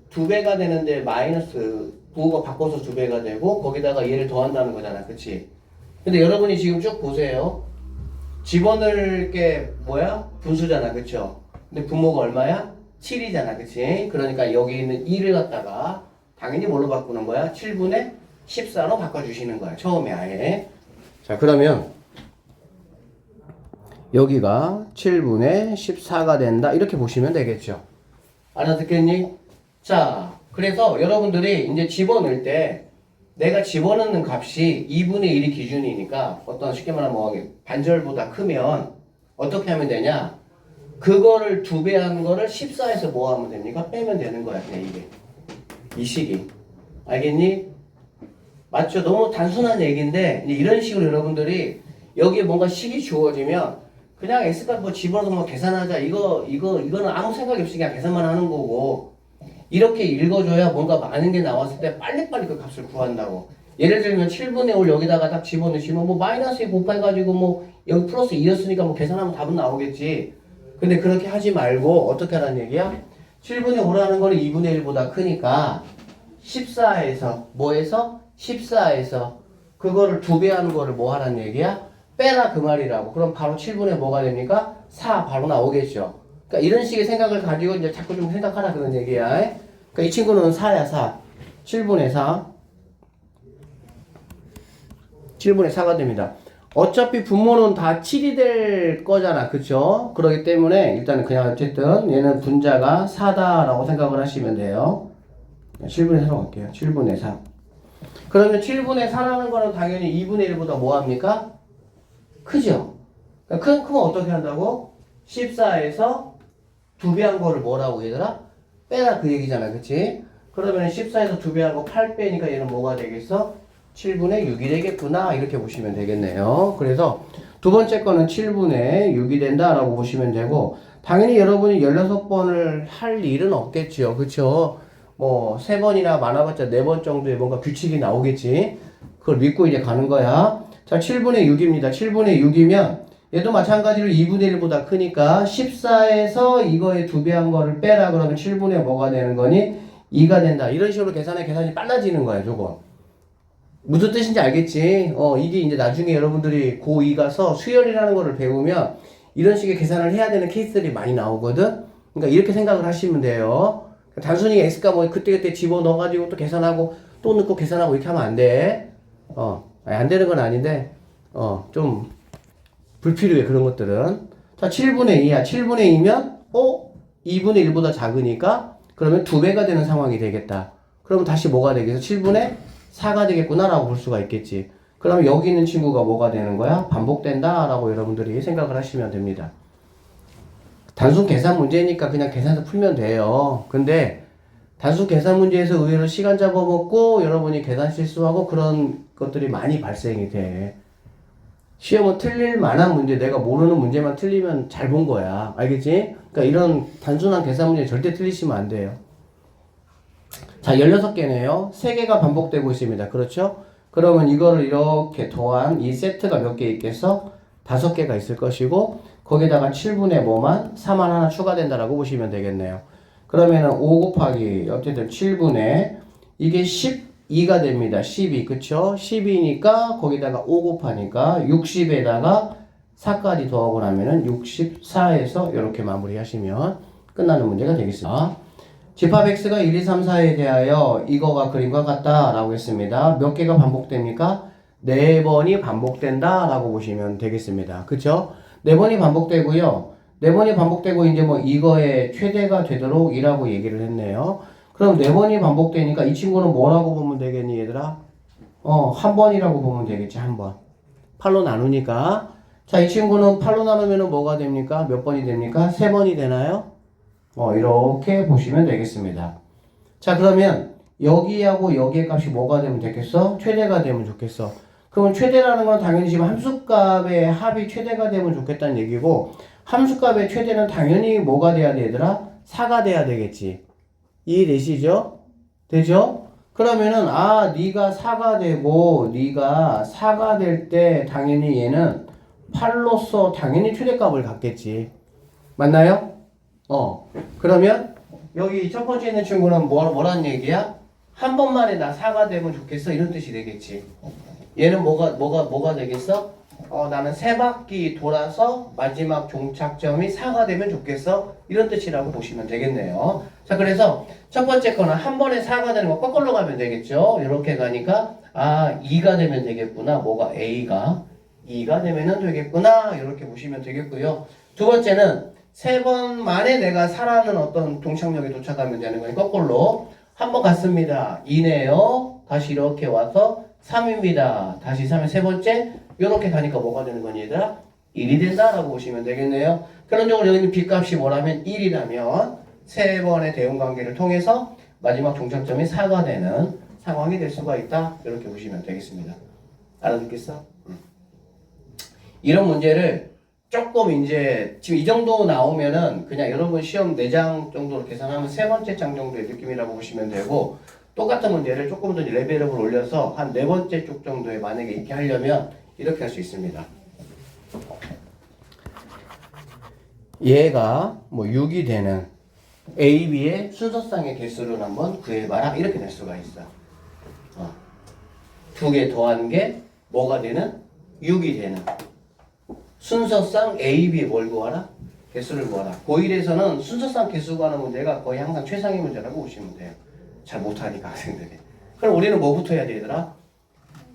2배가 되는데 마이너스 부호가 바꿔서 2배가 되고 거기다가 얘를 더한다는 거잖아. 그치? 근데 여러분이 지금 쭉 보세요. 집어넣을 게 뭐야? 분수잖아. 그쵸? 근데 분모가 얼마야? 7이잖아. 그치? 그러니까 여기 있는 2를 갖다가 당연히 뭘로 바꾸는 거야? 7분의 14로 바꿔주시는 거야. 처음에 아예. 자, 그러면 여기가 7분의 14가 된다. 이렇게 보시면 되겠죠. 알아듣겠니? 자, 그래서 여러분들이 이제 집어넣을 때 내가 집어넣는 값이 2분의 1이 기준이니까 어떤 쉽게 말하면 뭐 반절보다 크면 어떻게 하면 되냐? 그거를 2배 하는 거를 14에서 뭐 하면 됩니까? 빼면 되는 거야. 그냥 이게. 이 식이. 알겠니? 맞죠? 너무 단순한 얘기인데 이런 식으로 여러분들이 여기에 뭔가 식이 주어지면 그냥 X값 뭐 집어넣어서 뭐 계산하자. 이거는 아무 생각이 없이 그냥 계산만 하는 거고 이렇게 읽어줘야 뭔가 많은 게 나왔을 때 빨리빨리 그 값을 구한다고. 예를 들면 7분의 5를 여기다가 딱 집어넣으시면 뭐 마이너스 2 곱해가지고 뭐 여기 플러스 2였으니까 뭐 계산하면 답은 나오겠지. 근데 그렇게 하지 말고 어떻게 하라는 얘기야? 7분의 5라는 거는 2분의 1보다 크니까 14에서 뭐에서? 14에서 그거를 2배 하는 거를 뭐 하라는 얘기야? 빼라 그 말이라고. 그럼 바로 7분의 뭐가 됩니까? 4 바로 나오겠죠. 그러니까 이런 식의 생각을 가지고 이제 자꾸 좀 생각하라 그런 얘기야. 그러니까 이 친구는 4야 4. 7분의 4. 7분의 4가 됩니다. 어차피 분모는 다 7이 될 거잖아. 그쵸? 그렇기 때문에 일단은 그냥 어쨌든 얘는 분자가 4다라고 생각을 하시면 돼요. 7분의 4로 갈게요. 7분의 4. 그러면 7분의 4라는 거는 당연히 2분의 1보다 뭐 합니까? 크죠? 그러니까 크면 어떻게 한다고? 14에서 2배 한 거를 뭐라고 얘들아? 빼라 그 얘기잖아. 그치? 그러면 14에서 2배 한 거 8빼니까 얘는 뭐가 되겠어? 7분의 6이 되겠구나. 이렇게 보시면 되겠네요. 그래서 두 번째 거는 7분의 6이 된다라고 보시면 되고 당연히 여러분이 16번을 할 일은 없겠지요. 그쵸? 뭐 3번이나 많아봤자 4번 정도의 뭔가 규칙이 나오겠지. 그걸 믿고 이제 가는 거야. 자, 7분의 6입니다. 7분의 6이면 얘도 마찬가지로 2분의 1보다 크니까 14에서 이거에 2배 한 거를 빼라 그러면 7분의 뭐가 되는 거니? 2가 된다. 이런 식으로 계산이 빨라지는 거야, 저거. 무슨 뜻인지 알겠지? 이게 이제 나중에 여러분들이 고2 가서 수열이라는 거를 배우면 이런 식의 계산을 해야 되는 케이스들이 많이 나오거든? 그러니까 이렇게 생각을 하시면 돼요. 단순히 X가 뭐 그때그때 집어넣어가지고 또 계산하고 또 넣고 계산하고 이렇게 하면 안 돼. 안 되는 건 아닌데, 좀 불필요해, 그런 것들은. 자, 7분의 2야. 7분의 2면, 2분의 1보다 작으니까, 그러면 2배가 되는 상황이 되겠다. 그럼 다시 뭐가 되겠어? 7분의 4가 되겠구나라고 볼 수가 있겠지. 그럼 여기 있는 친구가 뭐가 되는 거야? 반복된다라고 여러분들이 생각을 하시면 됩니다. 단순 계산 문제니까 그냥 계산해서 풀면 돼요. 근데 단순 계산 문제에서 의외로 시간 잡아먹고 여러분이 계산 실수하고 그런 것들이 많이 발생이 돼. 시험은 틀릴 만한 문제, 내가 모르는 문제만 틀리면 잘 본 거야. 알겠지? 그러니까 이런 단순한 계산 문제 절대 틀리시면 안 돼요. 자, 16개네요. 3개가 반복되고 있습니다. 그렇죠? 그러면 이거를 이렇게 더한 이 세트가 몇 개 있겠어? 5개가 있을 것이고, 거기다가 7분의 뭐만? 4만 하나 추가된다라고 보시면 되겠네요. 그러면은 5 곱하기, 어쨌든 7분의, 이게 12가 됩니다. 12, 그쵸? 12니까 거기다가 5 곱하니까 60에다가 4까지 더하고 나면은 64에서 이렇게 마무리 하시면 끝나는 문제가 되겠습니다. 집합 x가 1, 2, 3, 4에 대하여 이거가 그림과 같다 라고 했습니다. 몇 개가 반복됩니까? 4번이 반복된다 라고 보시면 되겠습니다. 그쵸? 4번이 반복되고요. 4번이 반복되고 이제 뭐 이거의 최대가 되도록 이라고 얘기를 했네요. 그럼 4번이 반복되니까 이 친구는 뭐라고 보면 되겠니 얘들아? 한 번이라고 보면 되겠지. 한 번. 8로 나누니까. 자, 이 친구는 8로 나누면 뭐가 됩니까? 몇 번이 됩니까? 3번이 되나요? 이렇게 보시면 되겠습니다. 자, 그러면 여기하고 여기의 값이 뭐가 되면 되겠어? 최대가 되면 좋겠어. 그러면 최대라는 건 당연히 지금 함수값의 합이 최대가 되면 좋겠다는 얘기고, 함수값의 최대는 당연히 뭐가 돼야 돼, 얘들아? 4가 돼야 되겠지. 이해되시죠? 되죠? 그러면은 네가 4가 되고 네가 4가 될 때 당연히 얘는 8로서 당연히 최대값을 갖겠지. 맞나요? 그러면 여기 첫 번째 있는 친구는 뭐란 얘기야? 한 번만에 나 4가 되면 좋겠어 이런 뜻이 되겠지. 얘는 뭐가 되겠어? 나는 3바퀴 돌아서 마지막 종착점이 4가 되면 좋겠어 이런 뜻이라고 보시면 되겠네요. 자, 그래서 첫 번째 거는 한 번에 4가 되는 거 거꾸로 가면 되겠죠. 이렇게 가니까 2가 되면 되겠구나. 뭐가 A가 2가 되면은 되겠구나 이렇게 보시면 되겠고요. 두 번째는 3번 만에 내가 4라는 어떤 동착역에 도착하면 되는 거니까 거꾸로 한 번 갔습니다. 2네요. 다시 이렇게 와서 3입니다. 다시 3의 세 번째 이렇게 가니까 뭐가 되는 거니 얘들아? 1이 된다라고 보시면 되겠네요. 결론적으로 여기는 B값이 뭐라면 1이라면 세 번의 대응관계를 통해서 마지막 종착점이 4가 되는 상황이 될 수가 있다. 이렇게 보시면 되겠습니다. 알아듣겠어? 이런 문제를 조금 이제 지금 이 정도 나오면은 그냥 여러분 시험 4장 정도로 계산하면 세 번째 장 정도의 느낌이라고 보시면 되고, 똑같은 문제를 조금 더 레벨업을 올려서 한 4번째 쪽 정도에 만약에 있게 하려면 이렇게 할 수 있습니다. 얘가 뭐 6이 되는 A, B의 순서상의 개수를 한번 구해봐라 이렇게 될 수가 있어. 2개 더한 게 뭐가 되는? 6이 되는 순서상 A, B 뭘 구하라? 개수를 구하라. 고1에서는 순서상 개수 구하는 문제가 거의 항상 최상의 문제라고 보시면 돼요. 잘 못하니까 학생들이. 그럼 우리는 뭐부터 해야 돼 얘들아?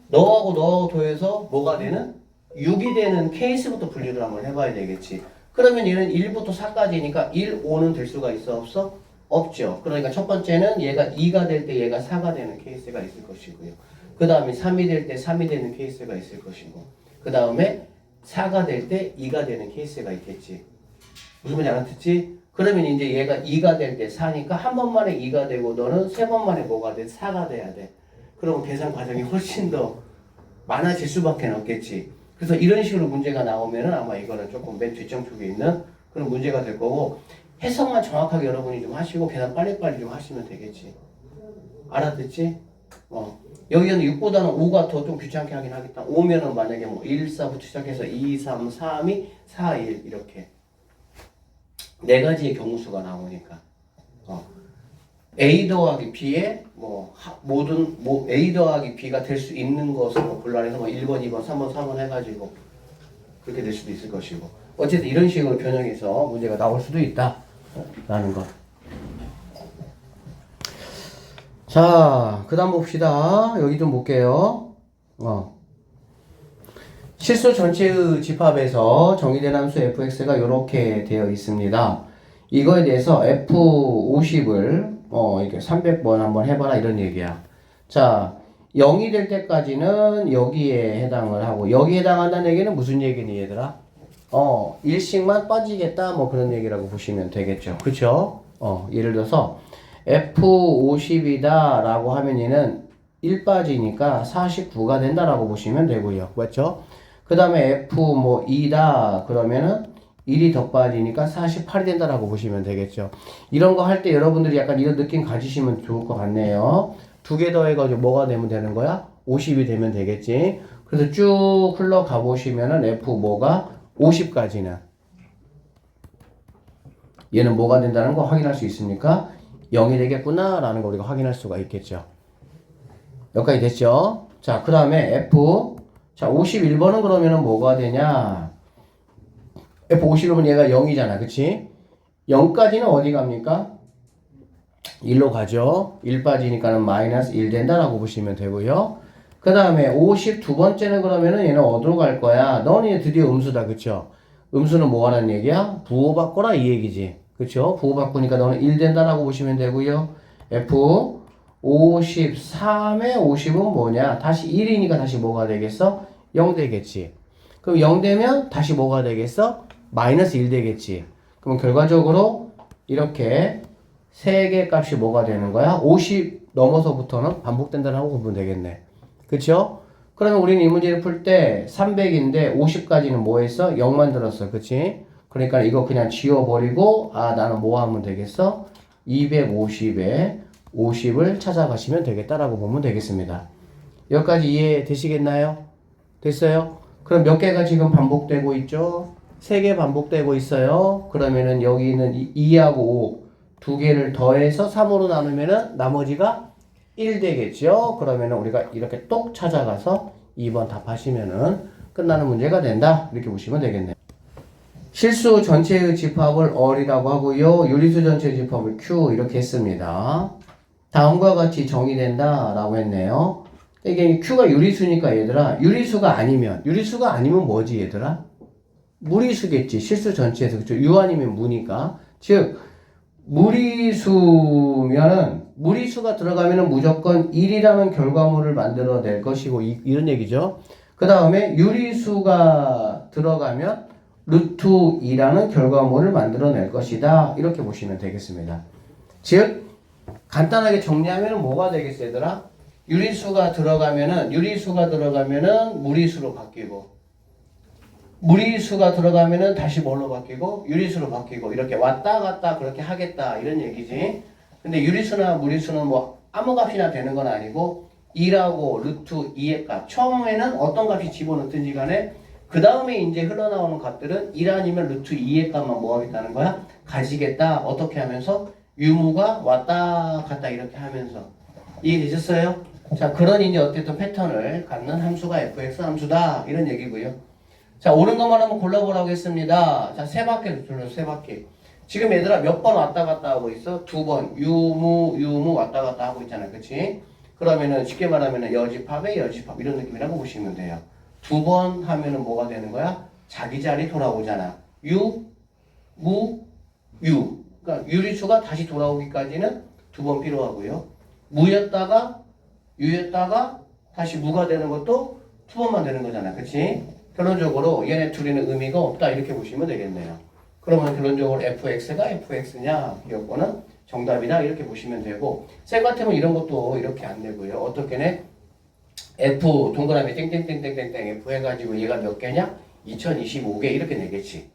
너하고 더해서 뭐가 되는? 6이 되는 케이스부터 분류를 한번 해봐야 되겠지. 그러면 얘는 1부터 4까지니까 1, 5는 될 수가 있어 없어? 없죠. 그러니까 첫 번째는 얘가 2가 될 때 얘가 4가 되는 케이스가 있을 것이고요. 그 다음에 3이 될 때 3이 되는 케이스가 있을 것이고, 그 다음에 4가 될 때 2가 되는 케이스가 있겠지. 무슨 말인지 알아듣지? 그러면 이제 얘가 2가 될 때 4니까 한 번만에 2가 되고 너는 세 번만에 뭐가 돼? 4가 돼야 돼. 그러면 계산 과정이 훨씬 더 많아질 수밖에 없겠지. 그래서 이런 식으로 문제가 나오면은 아마 이거는 조금 맨 뒷장 쪽에 있는 그런 문제가 될 거고, 해석만 정확하게 여러분이 좀 하시고 계산 빨리빨리 좀 하시면 되겠지. 알아듣지? 여기는 6보다는 5가 더 좀 귀찮게 하긴 하겠다. 5면은 만약에 뭐 1, 4부터 시작해서 2, 3, 3이 4, 1 이렇게 4가지의 경우수가 나오니까 A 더하기 B에 모든 A 더하기 B가 될 수 있는 것을 골라내서 1번, 2번, 3번, 4번 해가지고 그렇게 될 수도 있을 것이고, 어쨌든 이런 식으로 변형해서 문제가 나올 수도 있다 라는 것. 자, 그 다음 봅시다. 여기 좀 볼게요. 실수 전체의 집합에서 정의된 함수 fx가 이렇게 되어 있습니다. 이거에 대해서 f50을 이렇게 300번 한번 해봐라 이런 얘기야. 자, 0이 될 때까지는 여기에 해당을 하고, 여기에 해당한다는 얘기는 무슨 얘기니, 얘들아? 일씩만 빠지겠다, 뭐 그런 얘기라고 보시면 되겠죠. 그쵸? 예를 들어서, F50이다 라고 하면 얘는 1 빠지니까 49가 된다라고 보시면 되고요. 맞죠? 그 다음에 F2다 그러면은 1이 더 빠지니까 48이 된다라고 보시면 되겠죠. 이런 거 할 때 여러분들이 약간 이런 느낌 가지시면 좋을 것 같네요. 두 개 더해가지고 뭐가 되면 되는 거야? 50이 되면 되겠지. 그래서 쭉 흘러가 보시면은 F 뭐가 50까지는 얘는 뭐가 된다는 거 확인할 수 있으니까 0이 되겠구나 라는 거 우리가 확인할 수가 있겠죠. 여기까지 됐죠? 자, 그 다음에 F. 자, 51번은 그러면은 뭐가 되냐? F51번 얘가 0이잖아. 그치? 0까지는 어디 갑니까? 1로 가죠. 1 빠지니까는 마이너스 1 된다라고 보시면 되고요. 그 다음에 52번째는 그러면은 얘는 어디로 갈 거야? 너는 얘 드디어 음수다. 그쵸? 음수는 뭐 하라는 얘기야? 부호 바꿔라 이 얘기지. 그쵸? 부호 바꾸니까 너는 1 된다라고 보시면 되고요. F 53에 50은 뭐냐? 다시 1이니까 다시 뭐가 되겠어? 0 되겠지. 그럼 0 되면 다시 뭐가 되겠어? 마이너스 1 되겠지. 그럼 결과적으로 이렇게 세 개 값이 뭐가 되는 거야? 50 넘어서부터는 반복된다라고 보면 되겠네. 그쵸? 그러면 우리는 이 문제를 풀 때 300인데 50까지는 뭐 했어? 0만 들었어. 그치? 그러니까 이거 그냥 지워버리고 나는 뭐 하면 되겠어? 250에 50을 찾아가시면 되겠다라고 보면 되겠습니다. 여기까지 이해되시겠나요? 됐어요? 그럼 몇 개가 지금 반복되고 있죠? 3개 반복되고 있어요. 그러면은 여기 있는 2하고 5 두 개를 더해서 3으로 나누면은 나머지가 1 되겠죠? 그러면은 우리가 이렇게 똑 찾아가서 2번 답하시면은 끝나는 문제가 된다. 이렇게 보시면 되겠네요. 실수 전체의 집합을 R이라고 하고요. 유리수 전체의 집합을 Q 이렇게 했습니다. 다음과 같이 정의된다 라고 했네요. 이게 Q가 유리수니까 얘들아, 유리수가 아니면 뭐지 얘들아? 무리수겠지. 실수 전체에서. 그쵸? 유 아니면 무니까. 즉 무리수가 들어가면은 무조건 1이라는 결과물을 만들어낼 것이고 이런 얘기죠. 그 다음에 유리수가 들어가면 루트 2라는 결과물을 만들어낼 것이다. 이렇게 보시면 되겠습니다. 즉 간단하게 정리하면 뭐가 되겠어요, 얘들아? 유리수가 들어가면은 무리수로 바뀌고, 무리수가 들어가면은 다시 뭘로 바뀌고, 유리수로 바뀌고, 이렇게 왔다 갔다 그렇게 하겠다 이런 얘기지. 근데 유리수나 무리수는 뭐 아무 값이나 되는 건 아니고 2라고 루트 2의 값, 처음에는 어떤 값이 집어넣든지 간에 그 다음에 이제 흘러나오는 값들은 1 아니면 루트 2의 값만 뭐 하겠다는 거야? 가지겠다. 어떻게 하면서? 유무가 왔다 갔다 이렇게 하면서. 이해되셨어요? 자, 그런 이제 어쨌든 패턴을 갖는 함수가 fx 함수다. 이런 얘기고요. 자, 옳은 것만 한번 골라보라고 했습니다. 자, 세 바퀴 돌려, 세 바퀴. 지금 얘들아 몇 번 왔다 갔다 하고 있어? 2번. 유무 왔다 갔다 하고 있잖아. 그치? 그러면은 쉽게 말하면은 여집합 이런 느낌이라고 보시면 돼요. 2번 하면은 뭐가 되는 거야? 자기 자리 돌아오잖아. 유. 그러니까 유리수가 다시 돌아오기까지는 2번 필요하고요. 무였다가 유였다가 다시 무가 되는 것도 2번만 되는 거잖아. 그치? 결론적으로 얘네 둘이는 의미가 없다. 이렇게 보시면 되겠네요. 그러면 결론적으로 fx가 fx냐? 이거는 정답이다. 이렇게 보시면 되고, 쌤 같으면 이런 것도 이렇게 안 되고요. 어떻게 내? f 동그라미 땡땡땡땡땡땡 f 해가지고 얘가 몇 개냐? 2025개 이렇게 내겠지.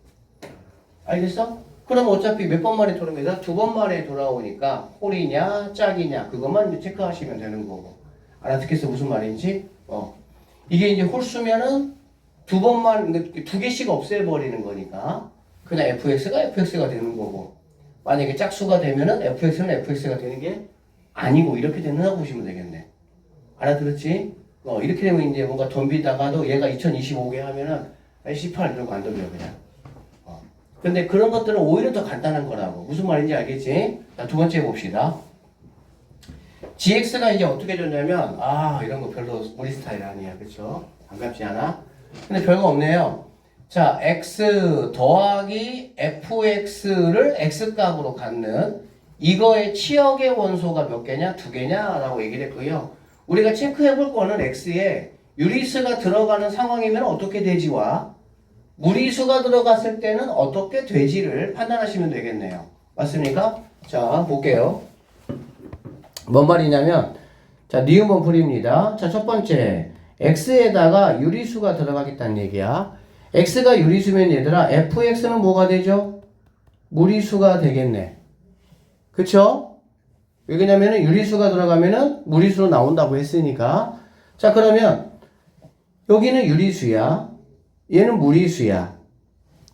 알겠어? 그럼 어차피 몇 번 만에 돌아오면서 2번 만에 돌아오니까 홀이냐 짝이냐 그것만 이제 체크하시면 되는 거고. 알아듣겠어? 무슨 말인지? 이게 이제 홀수면은 2번만 2개씩 없애버리는 거니까 그냥 fx가 되는 거고, 만약에 짝수가 되면은 fx는 fx가 되는 게 아니고 이렇게 된다고 보시면 되겠네. 알아들었지? 이렇게 되면 이제 뭔가 덤비다가도 얘가 2025개 하면은 18 이러고 안 덤벼 그냥. 근데 그런 것들은 오히려 더 간단한 거라고. 무슨 말인지 알겠지? 자, 두 번째 봅시다. gx가 이제 어떻게 줬냐면, 이런 거 별로 우리 스타일 아니야. 그쵸? 반갑지 않아? 근데 별거 없네요. 자, x 더하기 fx를 x값으로 갖는 이거의 치역의 원소가 몇 개냐? 두 개냐? 라고 얘기를 했고요. 우리가 체크해 볼 거는 X에 유리수가 들어가는 상황이면 어떻게 되지와 무리수가 들어갔을 때는 어떻게 되지를 판단하시면 되겠네요. 맞습니까? 자, 볼게요. 뭔 말이냐면, 자, 니은번 풀입니다. 자, 첫 번째. X에다가 유리수가 들어가겠다는 얘기야. X가 유리수면 얘들아, fx는 뭐가 되죠? 무리수가 되겠네. 그쵸? 왜냐면은 유리수가 들어가면은 무리수로 나온다고 했으니까. 자, 그러면 여기는 유리수야. 얘는 무리수야.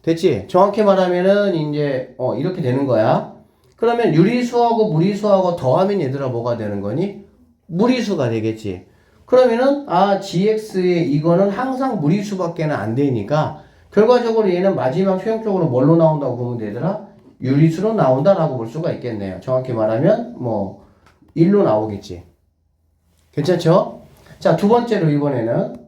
됐지? 정확히 말하면은 이제 이렇게 되는 거야. 그러면 유리수하고 무리수하고 더하면 얘들아 뭐가 되는 거니? 무리수가 되겠지. 그러면은 gx의 이거는 항상 무리수밖에는 안 되니까 결과적으로 얘는 마지막 최종적으로 뭘로 나온다고 보면 되더라? 유리수로 나온다라고 볼 수가 있겠네요. 정확히 말하면 뭐 1로 나오겠지. 괜찮죠? 자, 두 번째로 이번에는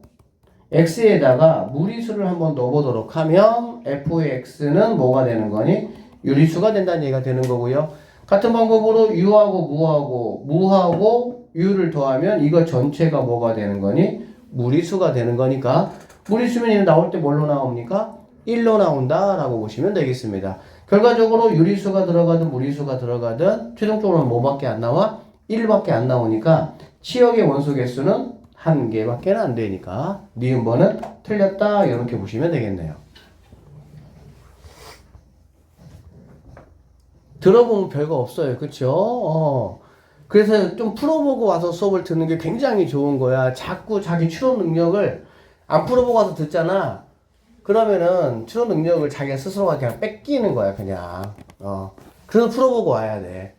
x에다가 무리수를 한번 넣어보도록 하면 f의 x는 뭐가 되는 거니? 유리수가 된다는 얘기가 되는 거고요. 같은 방법으로 무하고 u를 더하면 이거 전체가 뭐가 되는 거니? 무리수가 되는 거니까 무리수면 얘는 나올 때 뭘로 나옵니까? 1로 나온다라고 보시면 되겠습니다. 결과적으로 유리수가 들어가든 무리수가 들어가든 최종적으로는 뭐밖에 안 나와? 1밖에 안 나오니까 치역의 원소 개수는 한 개밖에 안 되니까 니은번은 틀렸다 이렇게 보시면 되겠네요. 들어보면 별거 없어요. 그쵸? 그래서 좀 풀어보고 와서 수업을 듣는 게 굉장히 좋은 거야. 자꾸 자기 추론 능력을 안 풀어보고 와서 듣잖아. 그러면은 추론 능력을 자기가 스스로가 그냥 뺏기는 거야, 그냥. 그래서 풀어보고 와야 돼.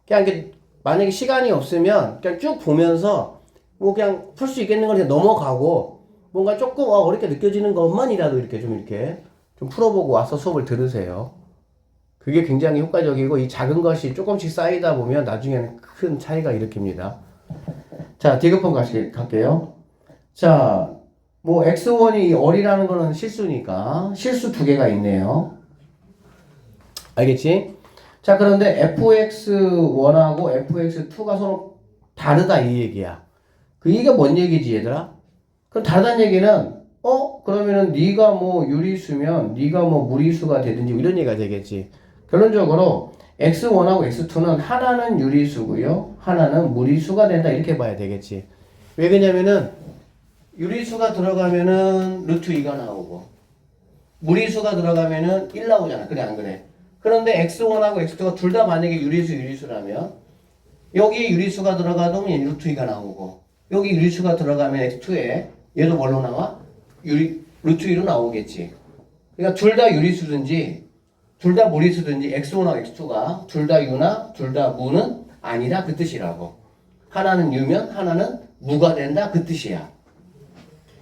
그냥 이렇게 만약에 시간이 없으면 그냥 쭉 보면서 뭐 그냥 풀 수 있겠는 걸 그냥 넘어가고 뭔가 조금 어렵게 느껴지는 것만이라도 이렇게 좀 풀어보고 와서 수업을 들으세요. 그게 굉장히 효과적이고 이 작은 것이 조금씩 쌓이다 보면 나중에는 큰 차이가 일으킵니다. 자, 디귿번 갈게요. 자, 뭐 x1이 어리라는 거는 실수니까 실수 두 개가 있네요. 알겠지? 자, 그런데 fx1하고 fx2가 서로 다르다 이 얘기야. 그 얘기가 뭔 얘기지 얘들아? 그럼 다르다는 얘기는 그러면은 네가 뭐 유리수면 네가 뭐 무리수가 되든지 이런 얘기가 되겠지. 결론적으로 x1하고 x2는 하나는 유리수고요. 하나는 무리수가 된다 이렇게 봐야 되겠지. 왜 그러냐면은 유리수가 들어가면은 루트 2가 나오고 무리수가 들어가면은 1 나오잖아. 그래 안 그래? 그런데 x1하고 x2가 둘 다 만약에 유리수라면 여기에 유리수가 들어가면 루트 2가 나오고 여기 유리수가 들어가면 x2에 얘도 뭘로 나와? 루트 2로 나오겠지. 그러니까 둘 다 유리수든지 둘 다 무리수든지 x1하고 x2가 둘 다 유나 둘 다 무는 아니라 그 뜻이라고. 하나는 유면 하나는 무가 된다 그 뜻이야.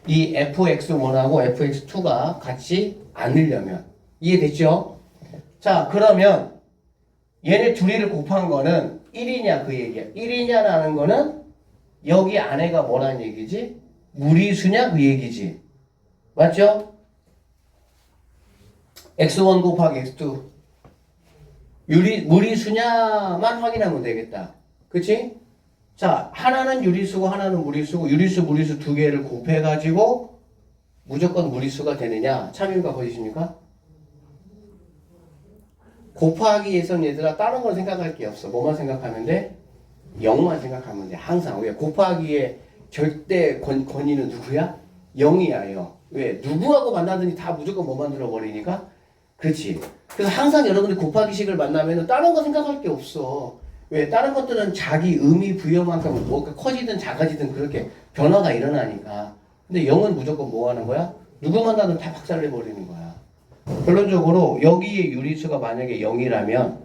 이 fx1하고 fx2가 같이 않으려면 이해됐죠? 자, 그러면 얘네 둘이를 곱한 거는 1이냐 그 얘기야. 1이냐라는 거는 여기 안에가 뭐라는 얘기지? 무리수냐 그 얘기지. 맞죠? x1 곱하기 x2 무리수냐만 확인하면 되겠다. 그치? 자, 하나는 유리수고 하나는 무리수고 유리수 무리수 두 개를 곱해가지고 무조건 무리수가 되느냐? 참임과 거짓입니까? 곱하기 위해서는 얘들아 다른 걸 생각할 게 없어. 뭐만 생각하면 돼? 0만 생각하면 돼. 항상. 왜? 곱하기의 절대 권위는 누구야? 0이야 0. 왜? 누구하고 만나든지 다 무조건 뭐 만들어 버리니까? 그렇지. 그래서 항상 여러분들이 곱하기식을 만나면 다른 거 생각할 게 없어. 왜? 다른 것들은 자기 의미 부여만큼 뭐가 커지든 작아지든 그렇게 변화가 일어나니까. 근데 0은 무조건 뭐 하는 거야? 누구 만나든 다 박살내버리는 거야. 결론적으로 여기에 유리수가 만약에 0이라면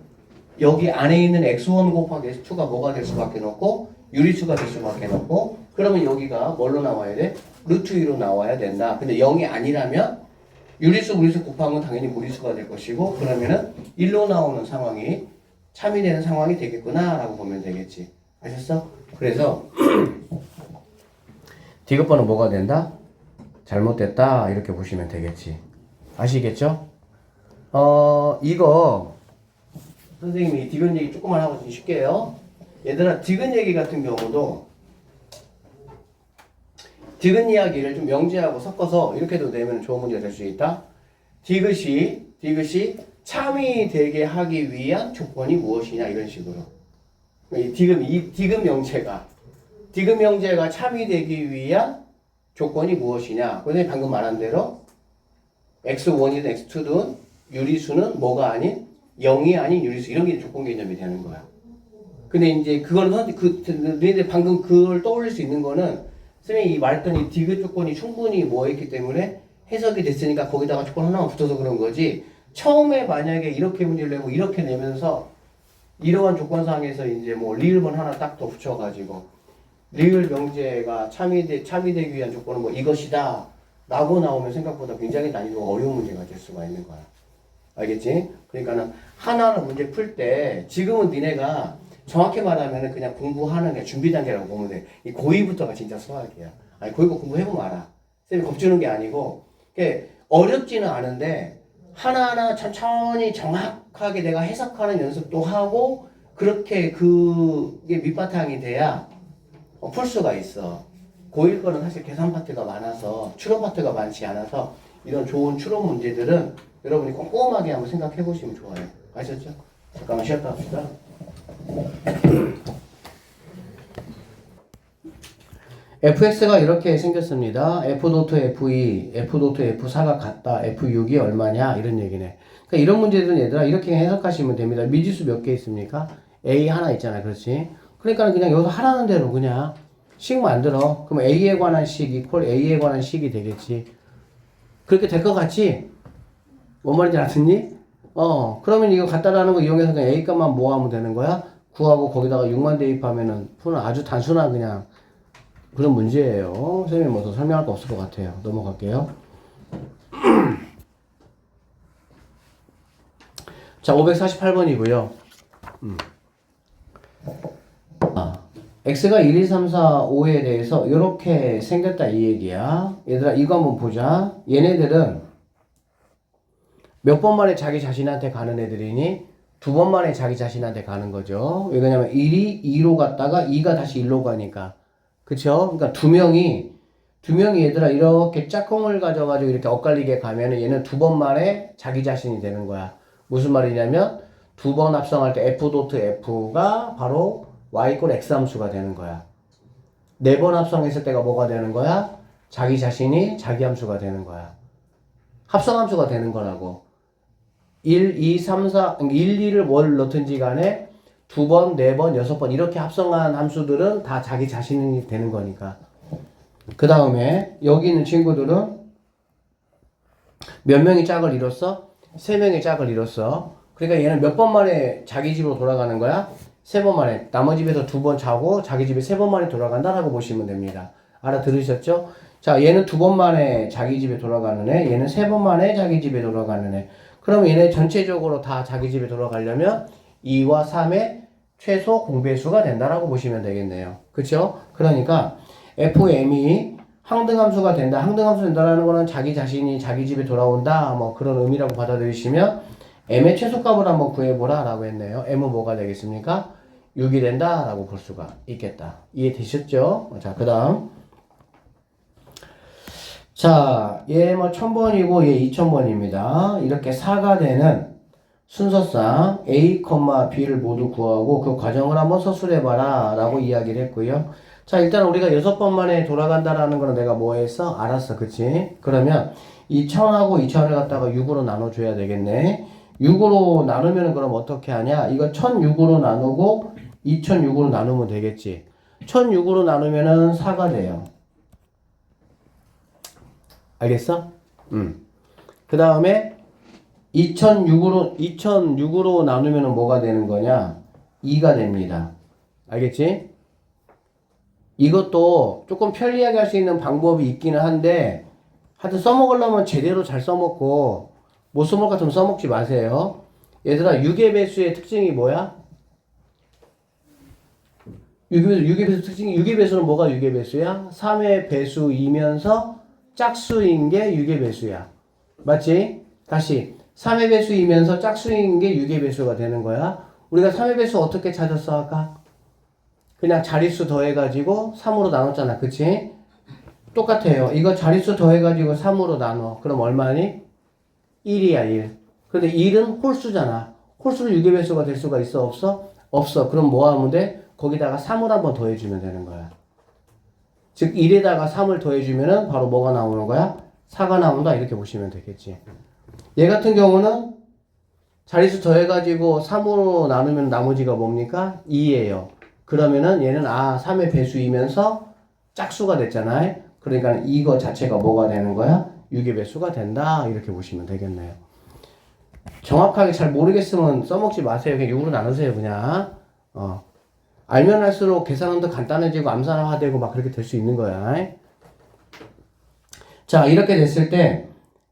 여기 안에 있는 x1 곱하기 x2가 뭐가 될 수밖에 없고 유리수가 될 수밖에 없고 그러면 여기가 뭘로 나와야 돼? 루트 2로 나와야 된다. 근데 0이 아니라면 유리수 무리수 곱한 건 당연히 무리수가 될 것이고 그러면은 1로 나오는 상황이 참이 되는 상황이 되겠구나 라고 보면 되겠지. 아셨어? 그래서 디귿번은 뭐가 된다? 잘못됐다 이렇게 보시면 되겠지. 아시겠죠? 이거 선생님이 이 디귿 얘기 조금만 하고 좀 쉽게 해요. 얘들아, 디귿 얘기 같은 경우도 디귿 이야기를 좀 명제하고 섞어서 이렇게도 내면 좋은 문제가 될 수 있다. 디귿이 참이 되게 하기 위한 조건이 무엇이냐, 이런 식으로. 이 디귿 명제가 참이 되기 위한 조건이 무엇이냐. 선생님이 방금 말한 대로 x1이든 x2든 유리수는 뭐가 아닌 0이 아닌 유리수, 이런 게 조건 개념이 되는 거야. 근데 이제 그거는 너희들 방금 그걸 떠올릴 수 있는 거는 선생님이 말했던 이 디귿 조건이 충분히 뭐했기 때문에 해석이 됐으니까 거기다가 조건 하나만 붙어서 그런 거지. 처음에 만약에 이렇게 문제를 내고 이렇게 내면서 이러한 조건상에서 이제 뭐 리을번 하나 딱 더 붙여가지고 리을 명제가 참이 되기 위한 조건은 뭐 이것이다 라고 나오면 생각보다 굉장히 난이도가 어려운 문제가 될 수가 있는 거야. 알겠지? 그러니까는 하나하나 문제 풀 때 지금은 니네가 정확히 말하면 그냥 공부하는 게 준비 단계라고 보면 돼. 이 고2부터가 진짜 수학이야. 아니, 고2고 공부해보면 알아. 쌤이 겁주는 게 아니고, 어렵지는 않은데, 하나하나 천천히 정확하게 내가 해석하는 연습도 하고, 그렇게 그게 밑바탕이 돼야 풀 수가 있어. 고1 거는 사실 계산 파트가 많아서, 추론 파트가 많지 않아서, 이런 좋은 추론 문제들은 여러분이 꼼꼼하게 한번 생각해 보시면 좋아요. 아셨죠? 잠깐만 쉬었다 합시다. fx가 이렇게 생겼습니다. f.f2, f.f4가 같다. f6이 얼마냐? 이런 얘기네. 그러니까 이런 문제들은 얘들아 이렇게 해석하시면 됩니다. 미지수 몇 개 있습니까? a 하나 있잖아. 그렇지? 그러니까 그냥 여기서 하라는 대로 그냥 식 만들어. 그럼 a에 관한 식 이퀄 a에 관한 식이 되겠지. 그렇게 될 것 같지? 뭔 말인지 알았니? 그러면 이거 간단하는 거 이용해서 그냥 a 값만 모아하면 되는 거야? 구하고 거기다가 6만 대입하면은 푸는 아주 단순한 그냥 그런 문제예요. 선생님이 뭐 더 설명할 거 없을 것 같아요. 넘어갈게요. 자, 548번이고요. x가 1, 2, 3, 4, 5에 대해서 이렇게 생겼다 이 얘기야. 얘들아 이거 한번 보자. 얘네들은 몇 번 만에 자기 자신한테 가는 애들이니? 2번 만에 자기 자신한테 가는 거죠. 왜냐면 1이 2로 갔다가 2가 다시 1로 가니까. 그쵸? 그러니까 두 명이 얘들아 이렇게 짝꿍을 가져가지고 이렇게 엇갈리게 가면은 얘는 2번 만에 자기 자신이 되는 거야. 무슨 말이냐면 2번 합성할 때 f.f가 바로 y = x 함수가 되는 거야. 4번 합성했을 때가 뭐가 되는 거야? 자기 자신이 자기 함수가 되는 거야. 합성 함수가 되는 거라고. 1, 2, 3, 4, 1, 2를 뭘 넣든지 간에 2번, 4번, 6번 이렇게 합성한 함수들은 다 자기 자신이 되는 거니까. 그 다음에 여기 있는 친구들은 몇 명이 짝을 이뤘어? 3명이 짝을 이뤘어. 그러니까 얘는 몇 번 만에 자기 집으로 돌아가는 거야? 3번 만에. 나머지 집에서 2번 자고 자기 집에 3번 만에 돌아간다라고 보시면 됩니다. 알아들으셨죠? 자, 얘는 2번 만에 자기 집에 돌아가는 애, 얘는 3번 만에 자기 집에 돌아가는 애. 그럼 얘네 전체적으로 다 자기 집에 돌아가려면 2와 3의 최소 공배수가 된다라고 보시면 되겠네요. 그쵸? 그러니까 fm이 항등함수가 된다. 항등함수 된다라는 거는 자기 자신이 자기 집에 돌아온다. 뭐 그런 의미라고 받아들이시면 m의 최소값을 한번 구해보라 라고 했네요. m은 뭐가 되겠습니까? 6이 된다 라고 볼 수가 있겠다. 이해되셨죠? 자, 그 다음 자, 얘 뭐 1000번이고 얘 2000번입니다. 이렇게 4가 되는 순서상 A, B를 모두 구하고 그 과정을 한번 서술해봐라 라고 이야기를 했고요. 자, 일단 우리가 6번 만에 돌아간다라는 거는 내가 뭐 했어? 알았어. 그치? 그러면 2000하고 2000을 갖다가 6으로 나눠줘야 되겠네. 6으로 나누면 그럼 어떻게 하냐? 이거 1006으로 나누고 2006으로 나누면 되겠지. 1006으로 나누면은 4가 돼요. 알겠어? 그 다음에 2006으로 나누면 뭐가 되는 거냐? 2가 됩니다. 알겠지? 이것도 조금 편리하게 할 수 있는 방법이 있기는 한데, 하여튼 써먹으려면 제대로 잘 써먹고, 못 써먹을 것 같으면 써먹지 마세요. 얘들아, 6의 배수의 특징이 뭐야? 6의 배수 특징이, 6의 배수는 뭐가 6의 배수야? 3의 배수이면서 짝수인 게 6의 배수야. 맞지? 다시 3의 배수이면서 짝수인 게 6의 배수가 되는 거야. 우리가 3의 배수 어떻게 찾았어 아까? 그냥 자릿수 더해가지고 3으로 나눴잖아. 그치? 똑같아요. 이거 자릿수 더해가지고 3으로 나눠. 그럼 얼마니? 1이야 1. 근데 1은 홀수잖아. 홀수는 6의 배수가 될 수가 있어 없어? 없어. 그럼 뭐 하면 돼? 거기다가 3을 한번 더해주면 되는 거야. 즉 1에다가 3을 더해주면은 바로 뭐가 나오는 거야? 4가 나온다. 이렇게 보시면 되겠지. 얘 같은 경우는 자릿수 더해가지고 3으로 나누면 나머지가 뭡니까? 2예요. 그러면은 얘는 3의 배수이면서 짝수가 됐잖아요. 그러니까 이거 자체가 뭐가 되는 거야? 6의 배수가 된다. 이렇게 보시면 되겠네요. 정확하게 잘 모르겠으면 써먹지 마세요. 그냥 6으로 나누세요. 그냥. 알면 할수록 계산은 더 간단해지고 암산화되고 막 그렇게 될 수 있는 거야. 자, 이렇게 됐을 때,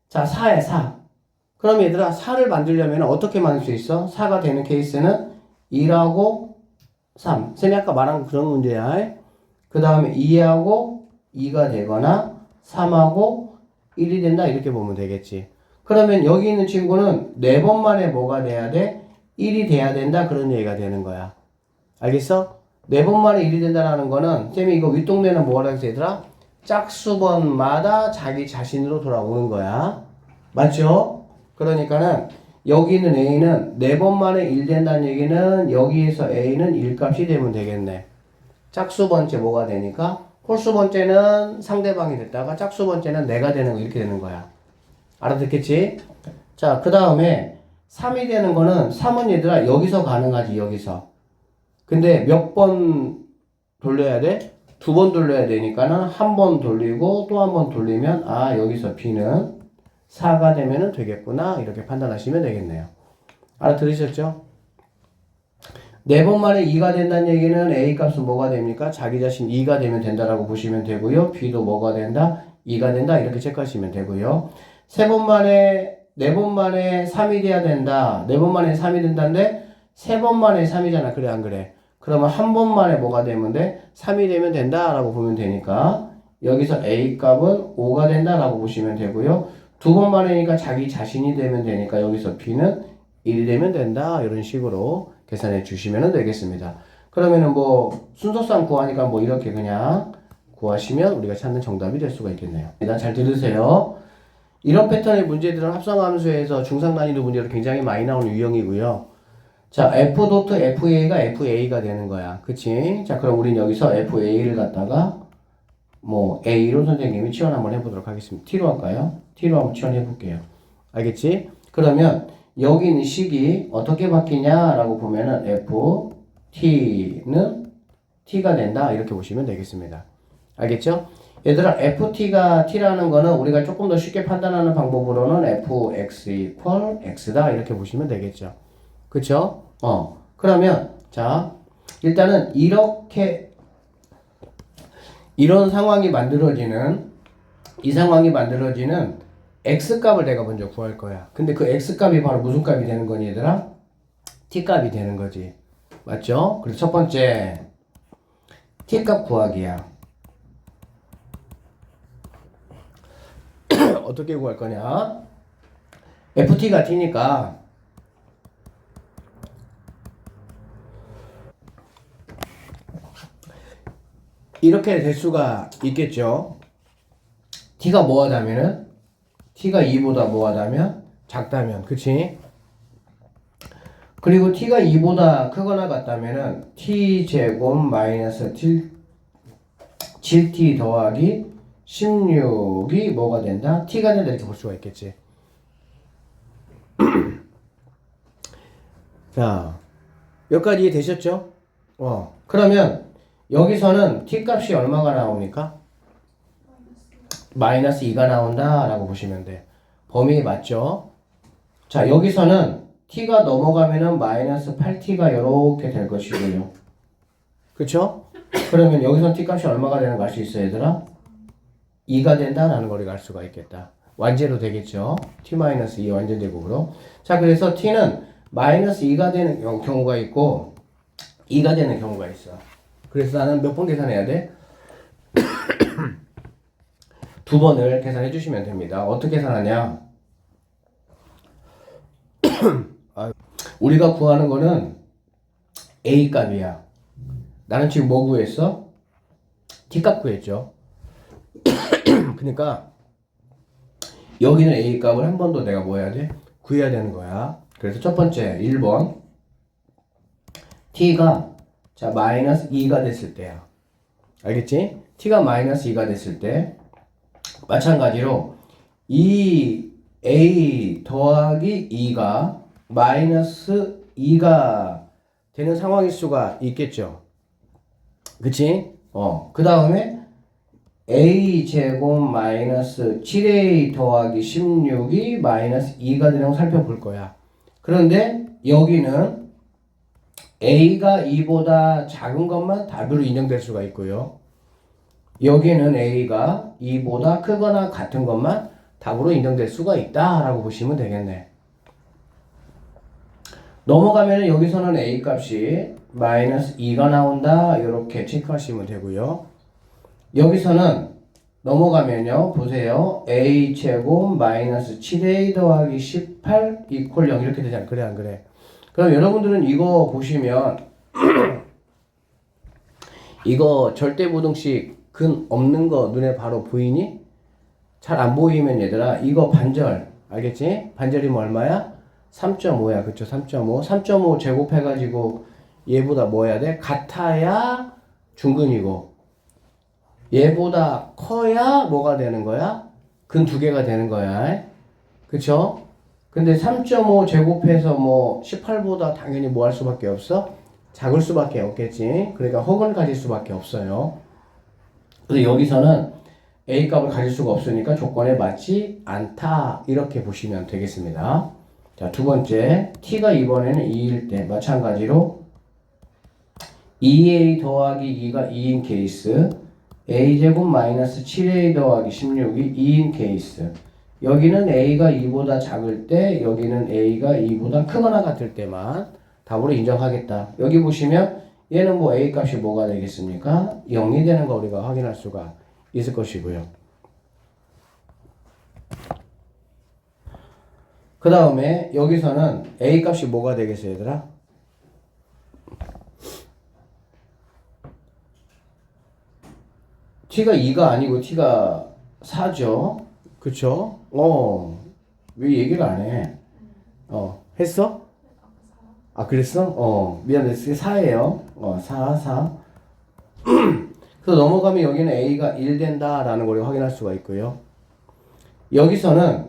자, 4에 4. 그럼 얘들아, 4를 만들려면 어떻게 만들 수 있어? 4가 되는 케이스는 1하고 3. 쌤이 아까 말한 그런 문제야. 그 다음에 2하고 2가 되거나 3하고 1이 된다. 이렇게 보면 되겠지. 그러면 여기 있는 친구는 4번 만에 뭐가 돼야 돼? 1이 돼야 된다. 그런 얘기가 되는 거야. 알겠어? 4번 만에 1이 된다는 거는 쌤이 이거 윗동네는 뭐라 해서 얘들아? 짝수번마다 자기 자신으로 돌아오는 거야. 맞죠? 그러니까는 여기 있는 A는 4번 만에 1 된다는 얘기는 여기에서 A는 1값이 되면 되겠네. 짝수번째 뭐가 되니까 홀수번째는 상대방이 됐다가 짝수번째는 내가 되는 거 이렇게 되는 거야. 알아듣겠지? 자, 그 다음에 3이 되는 거는 3은 얘들아 여기서 가능하지 여기서. 근데 몇 번 돌려야 돼? 2번 돌려야 되니까는 한 번 돌리고 또 한 번 돌리면 여기서 B는 4가 되면 되겠구나 이렇게 판단하시면 되겠네요. 알아들으셨죠? 4번 만에 2가 된다는 얘기는 A 값은 뭐가 됩니까? 자기 자신 2가 되면 된다라고 보시면 되고요. B도 뭐가 된다? 2가 된다 이렇게 체크하시면 되고요. 3번 만에 4번 만에 3이 돼야 된다. 4번 만에 3이 된다는데 3번 만에 3이잖아. 그래 안 그래? 그러면 한 번 만에 뭐가 되면 돼? 3이 되면 된다라고 보면 되니까 여기서 A 값은 5가 된다라고 보시면 되고요. 2번 만에니까 자기 자신이 되면 되니까 여기서 B는 1이 되면 된다. 이런 식으로 계산해 주시면 되겠습니다. 그러면은 뭐 순서상 구하니까 뭐 이렇게 그냥 구하시면 우리가 찾는 정답이 될 수가 있겠네요. 일단 잘 들으세요. 이런 패턴의 문제들은 합성함수에서 중상 난이도 문제로 굉장히 많이 나오는 유형이고요. 자, F.FA가 FA가 되는 거야. 그치? 자, 그럼 우린 여기서 FA를 갖다가 뭐 A로 선생님이 치환 한번 해보도록 하겠습니다. T로 할까요? T로 한번 치환해 볼게요. 알겠지? 그러면 여기 있는 식이 어떻게 바뀌냐라고 보면은 FT는 T가 된다. 이렇게 보시면 되겠습니다. 알겠죠? 얘들아, FT가 T라는 거는 우리가 조금 더 쉽게 판단하는 방법으로는 FX equal X다. 이렇게 보시면 되겠죠. 그쵸? 그러면, 자, 일단은 이런 상황이 만들어지는, 이 상황이 만들어지는 X값을 내가 먼저 구할 거야. 근데 그 X값이 바로 무슨 값이 되는 거니, 얘들아? T값이 되는 거지. 맞죠? 그래서 첫 번째, T값 구하기야. 어떻게 구할 거냐? FT가 T니까, 이렇게 될 수가 있겠죠. T가 뭐하다면은 T가 2보다 뭐하다면 작다면 그치? 그리고 T가 2보다 크거나 같다면은 T제곱 마이너스 7T 더하기 16이 뭐가 된다? T가 된다 이렇게 볼 수가 있겠지. 자, 여기까지 이해되셨죠? 그러면 여기서는 T값이 얼마가 나옵니까? 마이너스 2가 나온다 라고 보시면 돼. 범위 맞죠? 자, 여기서는 T가 넘어가면은 마이너스 8T가 이렇게 될 것이고요. 그쵸? 그러면 여기서 T값이 얼마가 되는 거 알 수 있어요, 얘들아? 2가 된다라는 걸 알 수가 있겠다. 완제로 되겠죠? T-2 완전 제곱으로. 자, 그래서 T는 마이너스 2가 되는 경우가 있고 2가 되는 경우가 있어. 그래서 나는 몇 번 계산해야 돼? 2번을 계산해 주시면 됩니다. 어떻게 계산하냐? 우리가 구하는 거는 A 값이야. 나는 지금 뭐 구했어? T 값 구했죠. 그러니까 여기는 A 값을 한 번 더 내가 뭐 해야 돼? 구해야 되는 거야. 그래서 첫 번째 1번 T가 자 마이너스 2가 됐을 때야. 알겠지? T가 마이너스 2가 됐을 때 마찬가지로 이 A 더하기 2가 마이너스 2가 되는 상황일 수가 있겠죠. 그치? 그 다음에 A 제곱 마이너스 7A 더하기 16이 마이너스 2가 되는 걸 살펴볼 거야. 그런데 여기는 A가 2보다 작은 것만 답으로 인정될 수가 있고요. 여기는 A가 2보다 크거나 같은 것만 답으로 인정될 수가 있다라고 보시면 되겠네. 넘어가면 여기서는 A 값이 마이너스 2가 나온다. 이렇게 체크하시면 되고요. 여기서는 넘어가면요. 보세요. A 제곱 마이너스 7A 더하기 18 이퀄 0 이렇게 되잖아요. 그래 안 그래? 그럼 여러분들은 이거 보시면 이거 절대부등식 근 없는 거 눈에 바로 보이니? 잘 안 보이면 얘들아 이거 반절 알겠지? 반절이면 얼마야? 3.5야 그쵸? 3.5 3.5 제곱해가지고 얘보다 뭐 해야 돼? 같아야 중근이고 얘보다 커야 뭐가 되는 거야? 근 두 개가 되는 거야 그쵸? 근데 3.5 제곱해서 뭐 18보다 당연히 뭐 할 수밖에 없어? 작을 수밖에 없겠지. 그러니까 혹은 가질 수밖에 없어요. 그래서 여기서는 A 값을 가질 수가 없으니까 조건에 맞지 않다. 이렇게 보시면 되겠습니다. 자, 두 번째. T가 이번에는 2일 때 마찬가지로 2A 더하기 2가 2인 케이스 A제곱 마이너스 7A 더하기 16이 2인 케이스 여기는 A가 2보다 작을 때 여기는 A가 2보다 크거나 같을 때만 답으로 인정하겠다. 여기 보시면 얘는 뭐 A 값이 뭐가 되겠습니까? 0이 되는 거 우리가 확인할 수가 있을 것이고요. 그 다음에 여기서는 A 값이 뭐가 되겠어요 얘들아? T가 2가 아니고 T가 4죠. 그쵸? 왜 얘기를 안 해? 했어? 아, 그랬어? 미안해. 4예요. 4. 그래서 넘어가면 여기는 A가 1 된다라는 걸 확인할 수가 있고요. 여기서는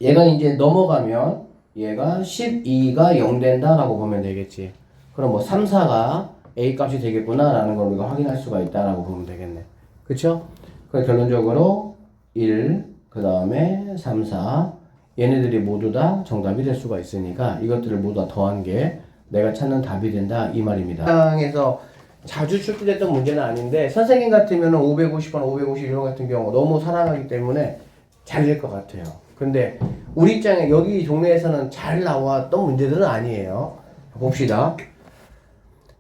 얘가 이제 넘어가면 얘가 12가 0 된다라고 보면 되겠지. 그럼 뭐 3, 4가 A 값이 되겠구나라는 걸 우리가 확인할 수가 있다라고 보면 되겠네. 그쵸? 그래서 결론적으로 1, 그 다음에 3, 4 얘네들이 모두 다 정답이 될 수가 있으니까 이것들을 모두 다 더한 게 내가 찾는 답이 된다 이 말입니다. 상에서 자주 출제됐던 문제는 아닌데 선생님 같으면 550번, 551번 같은 경우 너무 사랑하기 때문에 잘 될 것 같아요. 근데 우리 입장에 여기 동네에서는 잘 나왔던 문제들은 아니에요. 봅시다.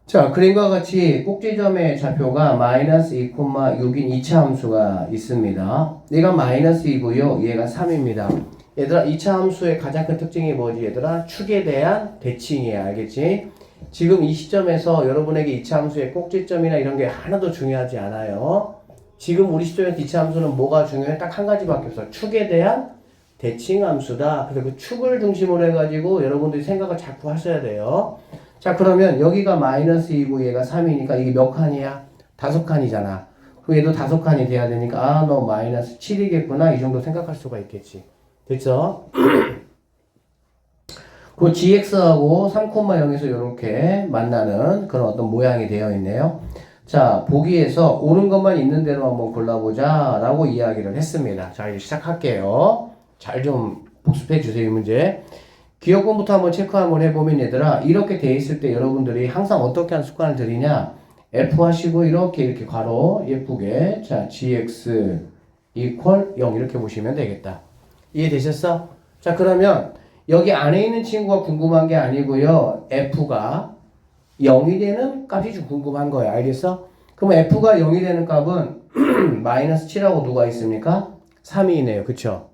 자, 그림과 같이 꼭지점의 좌표가 마이너스 2,6인 2차 함수가 있습니다. 얘가 마이너스 2고요. 얘가 3입니다. 얘들아, 2차 함수의 가장 큰 특징이 뭐지? 얘들아, 축에 대한 대칭이야. 알겠지? 지금 이 시점에서 여러분에게 2차 함수의 꼭지점이나 이런 게 하나도 중요하지 않아요. 지금 우리 시점에서 2차 함수는 뭐가 중요해? 딱 한 가지밖에 없어. 축에 대한 대칭 함수다. 그래서 그 축을 중심으로 해가지고 여러분들이 생각을 자꾸 하셔야 돼요. 자, 그러면 여기가 마이너스 2고 얘가 3이니까 이게 몇 칸이야? 5칸이잖아. 그럼 얘도 5칸이 돼야 되니까 너 마이너스 7이겠구나. 이 정도 생각할 수가 있겠지. 됐죠? 그 gx하고 3,0에서 이렇게 만나는 그런 어떤 모양이 되어 있네요. 자, 보기에서 옳은 것만 있는 대로 한번 골라보자 라고 이야기를 했습니다. 자, 이제 시작할게요. 잘 좀 복습해 주세요, 이 문제. 기억권부터 한번 체크 한번 해보면 얘들아, 이렇게 돼 있을 때 여러분들이 항상 어떻게 하는 습관을 들이냐? F 하시고 이렇게 괄호 예쁘게 자 gx equal 0 이렇게 보시면 되겠다. 이해되셨어? 자, 그러면 여기 안에 있는 친구가 궁금한 게 아니고요. F가 0이 되는 값이 좀 궁금한 거야. 알겠어? 그럼 F가 0이 되는 값은 마이너스 7하고 누가 있습니까? 3이 있네요. 그쵸?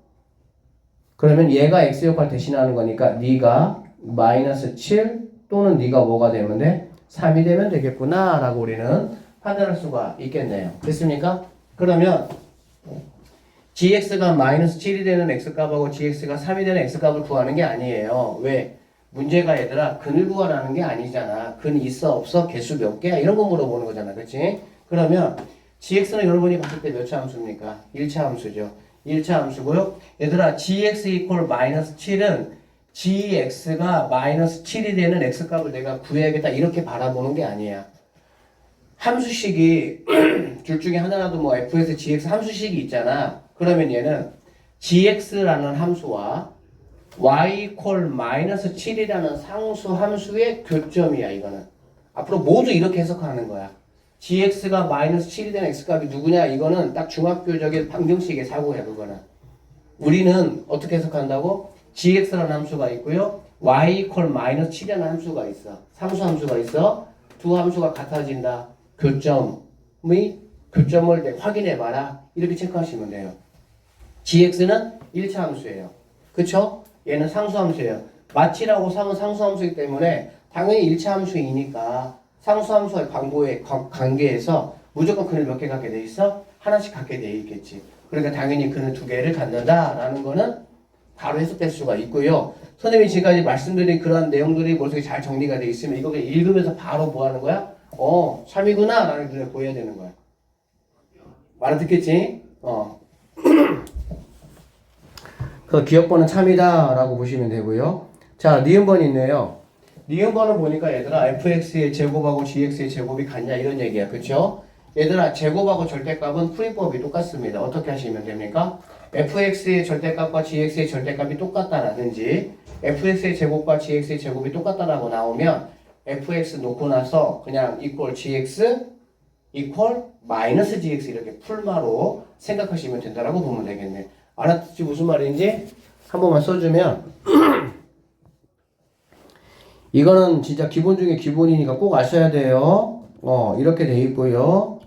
그러면 얘가 X 역할 대신하는 거니까 네가 마이너스 7 또는 네가 뭐가 되면 돼? 3이 되면 되겠구나 라고 우리는 판단할 수가 있겠네요. 됐습니까? 그러면 gx가 마이너스 7이 되는 x값하고 gx가 3이 되는 x값을 구하는 게 아니에요. 왜? 문제가 얘들아 근을 구하라는 게 아니잖아. 근 있어 없어 개수 몇 개야 이런 거 물어보는 거잖아. 그치? 그러면 gx는 여러분이 봤을 때 몇 차 함수입니까? 1차 함수죠. 1차 함수고요. 얘들아 gx 이퀄 마이너스 7은 gx가 마이너스 7이 되는 x값을 내가 구해야겠다 이렇게 바라보는 게 아니야. 함수식이 둘 중에 하나라도 뭐 fx, gx 함수식이 있잖아. 그러면 얘는 gx라는 함수와 y 이퀄 마이너스 7이라는 상수 함수의 교점이야 이거는. 앞으로 모두 이렇게 해석하는 거야. gx가 마이너스 7이 되는 x값이 누구냐 이거는 딱 중학교적인 방정식의 사고야 그거는. 우리는 어떻게 해석한다고? gx라는 함수가 있고요. y 이퀄 마이너스 7이라는 함수가 있어. 상수 함수가 있어. 두 함수가 같아진다. 교점을 확인해봐라. 이렇게 체크하시면 돼요. gx는 1차 함수예요. 그쵸? 얘는 상수 함수예요. 마치라고 3은 상수 함수이기 때문에 당연히 1차 함수이니까 상수 함수와의 관계에서 무조건 근을 몇 개 갖게 돼 있어? 하나씩 갖게 돼 있겠지. 그러니까 당연히 근을 2개를 갖는다라는 거는 바로 해석될 수가 있고요. 선생님이 지금까지 말씀드린 그런 내용들이 머릿속에 잘 정리가 돼 있으면 이거 그냥 읽으면서 바로 뭐 하는 거야? 3이구나 라는 눈에 보여야 되는 거야. 알아듣겠지? 그 기억번은 참이다 라고 보시면 되고요. 자, 니은번이 있네요. 니은번을 보니까 얘들아 fx의 제곱하고 gx의 제곱이 같냐 이런 얘기야. 그쵸? 얘들아 제곱하고 절대값은 풀이법이 똑같습니다. 어떻게 하시면 됩니까? fx의 절대값과 gx의 절대값이 똑같다라든지 fx의 제곱과 gx의 제곱이 똑같다라고 나오면 fx 놓고 나서 그냥 equal gx equal 마이너스 gx 이렇게 풀마로 생각하시면 된다라고 보면 되겠네. 알았지 무슨 말인지 한 번만 써주면 이거는 진짜 기본 중에 기본이니까 꼭 아셔야 돼요. 이렇게 돼 있고요.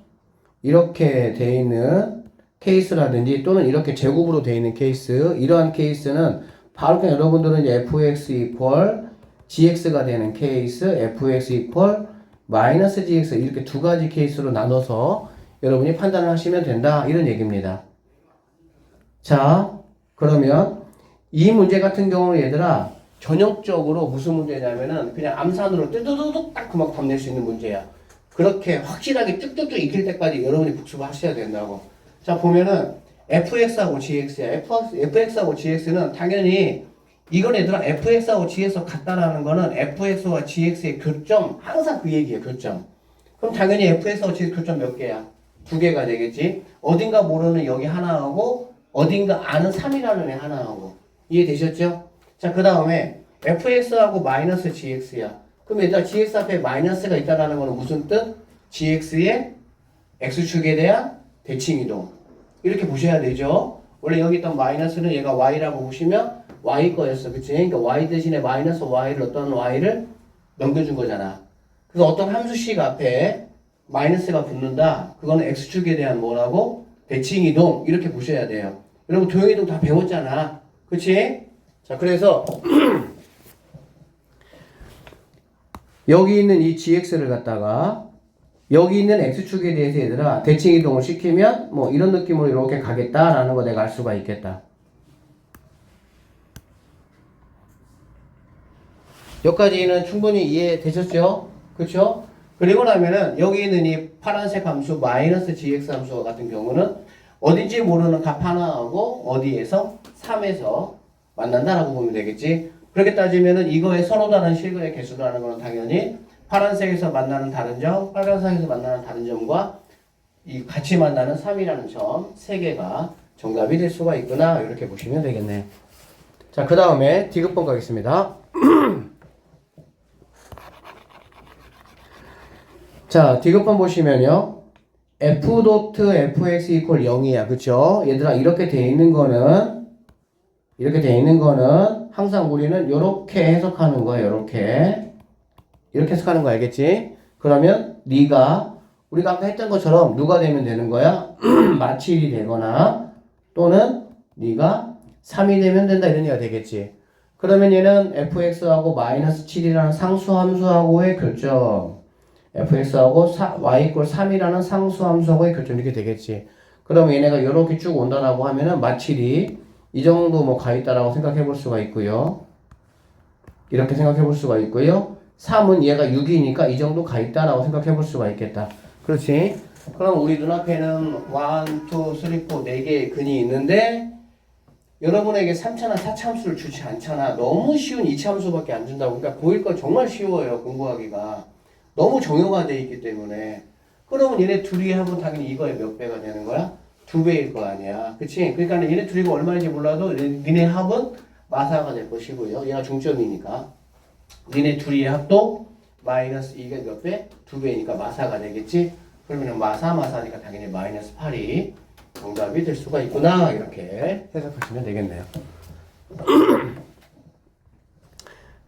이렇게 돼 있는 케이스라든지 또는 이렇게 제곱으로 돼 있는 케이스 이러한 케이스는 바로 그냥 여러분들은 이제 fx equal gx가 되는 케이스 fx equal 마이너스 gx 이렇게 두 가지 케이스로 나눠서 여러분이 판단을 하시면 된다 이런 얘기입니다. 자, 그러면 이 문제 같은 경우는 얘들아 전형적으로 무슨 문제냐면은 그냥 암산으로 뚜두두둑 딱 그만 답낼 수 있는 문제야. 그렇게 확실하게 쭉쭉쭉 익힐 때까지 여러분이 복습을 하셔야 된다고. 자, 보면은 fx하고 gx야. fx하고 gx는 당연히 이건 얘들아 fx하고 gx가 같다라는 거는 fx와 gx의 교점 항상 그 얘기예요. 교점. 그럼 당연히 fx하고 gx 교점 몇 개야? 2개가 되겠지. 어딘가 모르는 여기 하나하고 어딘가 아는 3이라는 애 하나하고. 이해되셨죠? 자, 그 다음에 fx하고 마이너스 gx야. 그럼 일단 gx 앞에 마이너스가 있다는 거는 무슨 뜻? gx의 x축에 대한 대칭이동. 이렇게 보셔야 되죠. 원래 여기 있던 마이너스는 얘가 y라고 보시면 y 거였어. 그치? 그러니까 y 대신에 마이너스 y를 어떤 y를 넘겨준 거잖아. 그래서 어떤 함수식 앞에 마이너스가 붙는다. 그거는 x축에 대한 뭐라고? 대칭이동. 이렇게 보셔야 돼요. 여러분 도형이동 다 배웠잖아. 그치? 자, 그래서 여기 있는 이 gx를 갖다가 여기 있는 x축에 대해서 얘들아 대칭이동을 시키면 뭐 이런 느낌으로 이렇게 가겠다라는 거 내가 알 수가 있겠다. 여기까지는 충분히 이해되셨죠? 그쵸? 그리고 나면은 여기 있는 이 파란색 함수 마이너스 gx 함수 같은 경우는 어딘지 모르는 값 하나하고 어디에서? 3에서 만난다라고 보면 되겠지. 그렇게 따지면은 이거의 서로 다른 실근의 개수라는 거는 당연히 파란색에서 만나는 다른 점, 빨간색에서 만나는 다른 점과 이 같이 만나는 3이라는 점 3개가 정답이 될 수가 있구나. 이렇게 보시면 되겠네. 자, 그 다음에 디귿번 가겠습니다. 자, 디귿번 보시면요. f.fx equal 0이야. 그쵸? 얘들아, 이렇게 돼 있는 거는 항상 우리는 이렇게 해석하는 거야. 이렇게 해석하는 거 알겠지? 그러면 네가 우리가 아까 했던 것처럼 누가 되면 되는 거야? 마칠이 되거나 또는 네가 3이 되면 된다 이런 얘기가 되겠지. 그러면 얘는 fx하고 마이너스 7이라는 상수함수하고의 교점, fx하고 y 이퀄 3이라는 상수함수하고의 교점 이렇게 되겠지. 그럼 얘네가 이렇게 쭉 온다라고 하면은 마칠이 이 정도 뭐 가 있다라고 생각해 볼 수가 있고요. 이렇게 생각해 볼 수가 있고요. 3은 얘가 6이니까 이 정도 가 있다라고 생각해 볼 수가 있겠다. 그렇지? 그럼 우리 눈앞에는 1, 2, 3, 4, 4개의 근이 있는데 여러분에게 3차나 4차 함수를 주지 않잖아. 너무 쉬운 2차 함수밖에 안 준다고. 그러니까 고1 거 정말 쉬워요. 공부하기가. 너무 정형화되어 있기 때문에. 그러면 얘네 둘이 하면 당연히 이거의 몇 배가 되는 거야? 2배일 거 아니야. 그치? 그러니까 얘네 둘이가 얼마인지 몰라도 니네 합은 마사가 될 것이고요. 얘가 중점이니까. 니네 둘이의 합도 마이너스 2가 몇 배? 2배니까 마사가 되겠지? 그러면 마사니까 당연히 마이너스 8이 정답이 될 수가 있구나. 이렇게 해석하시면 되겠네요.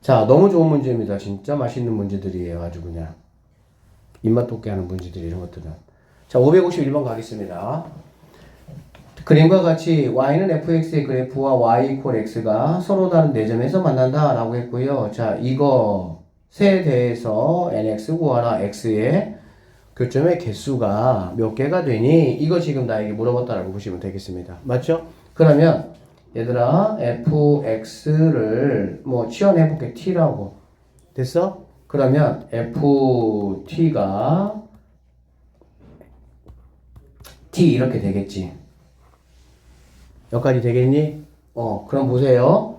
자, 너무 좋은 문제입니다. 진짜 맛있는 문제들이에요. 아주 그냥. 입맛 돋게 하는 문제들이 이런 것들은. 자, 551번 가겠습니다. 그림과 같이 y는 fx의 그래프와 y 이퀄 x가 서로 다른 4점에서 만난다 라고 했고요. 자, 이것에 대해서 nx 구하라. x의 교점의 개수가 몇 개가 되니? 이거 지금 나에게 물어봤다라고 보시면 되겠습니다. 맞죠? 그러면 얘들아 fx를 뭐 치환해볼게. t라고. 됐어? 그러면 ft가 t 이렇게 되겠지. 여기까지 되겠니? 그럼 보세요.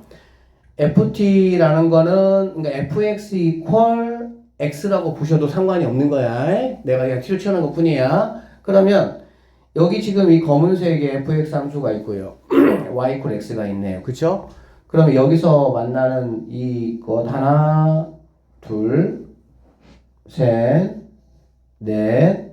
ft라는 거는 그러니까 fx 이퀄 x라고 보셔도 상관이 없는 거야. 내가 그냥 t로 치환한 것 뿐이야. 그러면 여기 지금 이 검은색에 fx 함수가 있고요. y 이퀄 x가 있네요. 그쵸? 그러면 여기서 만나는 이것 하나, 둘, 셋, 넷.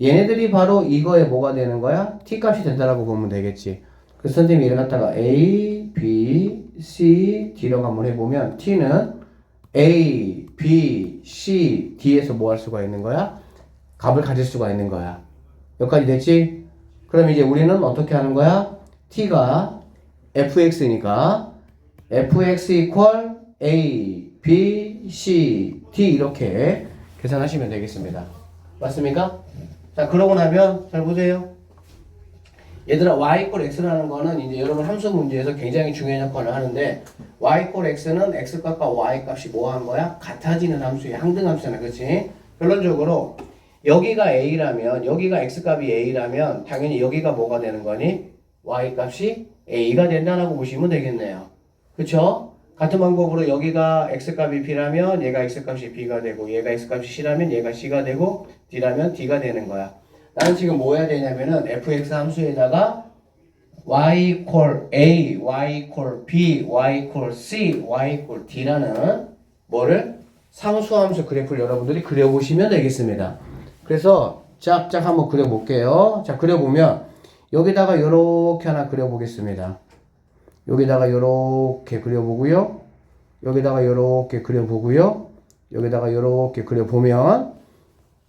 얘네들이 바로 이거에 뭐가 되는 거야? t 값이 된다라고 보면 되겠지. 그래서 선생님이 이를 갖다가 a, b, c, d라고 한번 해보면 t는 a, b, c, d에서 뭐 할 수가 있는 거야? 값을 가질 수가 있는 거야. 여기까지 됐지? 그럼 이제 우리는 어떻게 하는 거야? t가 fx니까 fx 이퀄 a, b, c, d 이렇게 계산하시면 되겠습니다. 맞습니까? 자, 그러고 나면 잘 보세요. 얘들아 y 이퀄 x라는 거는 이제 여러분 함수 문제에서 굉장히 중요한 역할을 하는데 y 이퀄 x는 x 값과 y 값이 뭐 한 거야? 같아지는 함수야. 항등 함수잖아. 그렇지? 결론적으로 여기가 a라면 여기가 x 값이 a라면 당연히 여기가 뭐가 되는 거니? y 값이 a가 된다라고 보시면 되겠네요. 그쵸? 같은 방법으로 여기가 x값이 b라면 얘가 x값이 b가 되고 얘가 x값이 c라면 얘가 c가 되고 d라면 d가 되는 거야. 나는 지금 뭐 해야 되냐면은 fx 함수에다가 y 이퀄 a, y 이퀄 b, y 이퀄 c, y 이퀄 d라는 뭐를? 상수함수 그래프를 여러분들이 그려보시면 되겠습니다. 그래서 짝짝 한번 그려볼게요. 자, 그려보면 여기다가 이렇게 하나 그려보겠습니다. 여기다가 요렇게 그려보고요. 여기다가 요렇게 그려보고요. 여기다가 요렇게 그려보면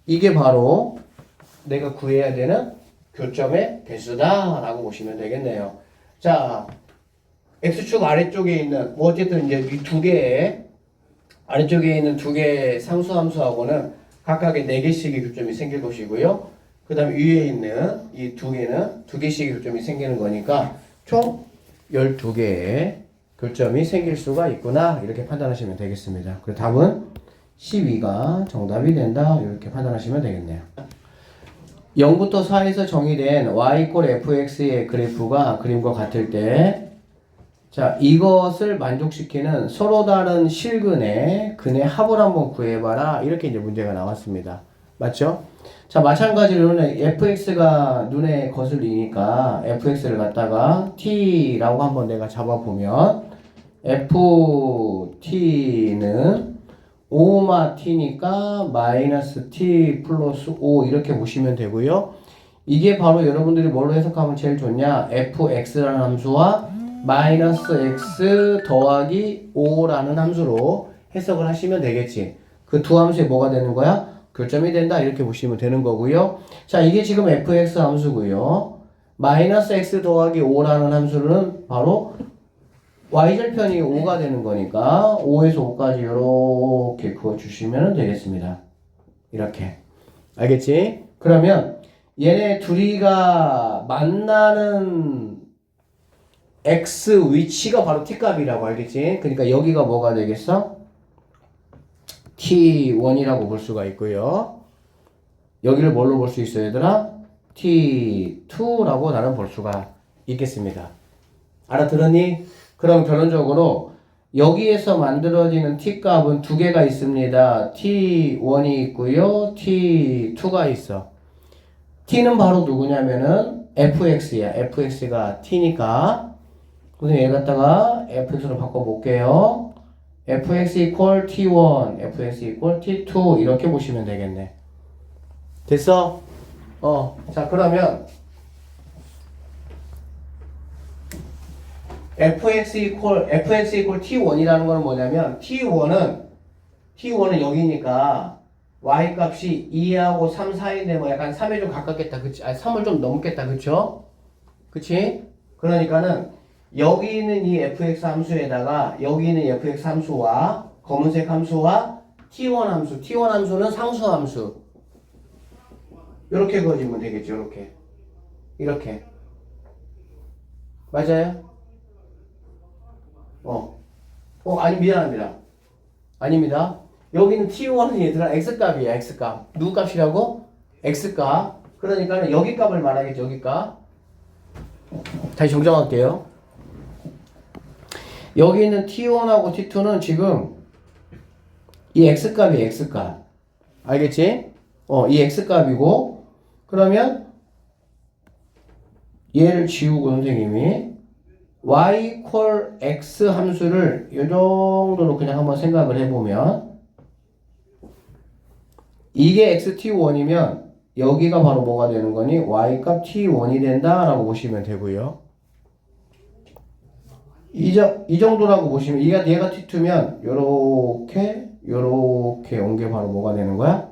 이게 바로 내가 구해야 되는 교점의 개수다 라고 보시면 되겠네요. 자, x축 아래쪽에 있는 뭐 어쨌든 이제 이 두 개의 아래쪽에 있는 두 개의 상수함수하고는 각각의 4개씩의 교점이 생길 것이고요. 그 다음에 위에 있는 이 두 개는 2개씩의 교점이 생기는 거니까 총 12개의 교점이 생길 수가 있구나 이렇게 판단하시면 되겠습니다. 그리고 답은 12가 정답이 된다 이렇게 판단하시면 되겠네요. 0부터 4에서 정의된 y 이퀄 fx의 그래프가 그림과 같을 때 자, 이것을 만족시키는 서로 다른 실근의 근의 합을 한번 구해봐라 이렇게 이제 문제가 나왔습니다. 맞죠? 자, 마찬가지로 fx가 눈에 거슬리니까 fx를 갖다가 t라고 한번 내가 잡아보면 ft는 5마 t니까 마이너스 t 플러스 5 이렇게 보시면 되고요. 이게 바로 여러분들이 뭘로 해석하면 제일 좋냐? fx라는 함수와 마이너스 x 더하기 5라는 함수로 해석을 하시면 되겠지. 그 두 함수에 뭐가 되는 거야? 교점이 된다 이렇게 보시면 되는 거고요. 자, 이게 지금 fx 함수고요. 마이너스 x 더하기 5라는 함수는 바로 y절편이 5가 되는 거니까 5에서 5까지 이렇게 그어주시면 되겠습니다. 이렇게. 알겠지? 그러면 얘네 둘이가 만나는 x 위치가 바로 t값이라고 알겠지? 그러니까 여기가 뭐가 되겠어? t1이라고 볼 수가 있고요. 여기를 뭘로 볼 수 있어요, 얘들아? t2라고 나는 볼 수가 있겠습니다. 알아들었니? 그럼 결론적으로 여기에서 만들어지는 t값은 두 개가 있습니다. t1이 있고요. t2가 있어. t는 바로 누구냐면은 fx야. fx가 t니까 그래서 얘 갖다가 fx로 바꿔볼게요. fx equal t1, fx equal t2 이렇게 보시면 되겠네. 됐어? 자 그러면 fx equal t1이라는 거는 뭐냐면 t1은 여기니까 y 값이 2하고 3 사이인데 뭐 약간 3에 좀 가깝겠다. 그치? 아니 3을 좀 넘겠다. 그쵸? 그치? 그러니까는 여기 있는 이 fx 함수에다가 여기 있는 fx 함수와 검은색 함수와 t1 함수는 상수 함수. 이렇게 그어주면 되겠죠. 이렇게. 맞아요? 아니 미안합니다. 아닙니다. 여기는 t1은 얘들아 x값이야. x값. 누구 값이라고? x값. 그러니까 여기 값을 말하겠죠. 여기 값. 다시 정정할게요. 여기 있는 t1하고 t2는 지금 이 x값이 x값. 알겠지? 이 x값이고 그러면 얘를 지우고 선생님이 y equal x 함수를 이 정도로 그냥 한번 생각을 해보면 이게 xt1이면 여기가 바로 뭐가 되는 거니? y값 t1이 된다라고 보시면 되고요. 이 정도라고 보시면 얘가 t2면 요렇게 온 게 바로 뭐가 되는 거야?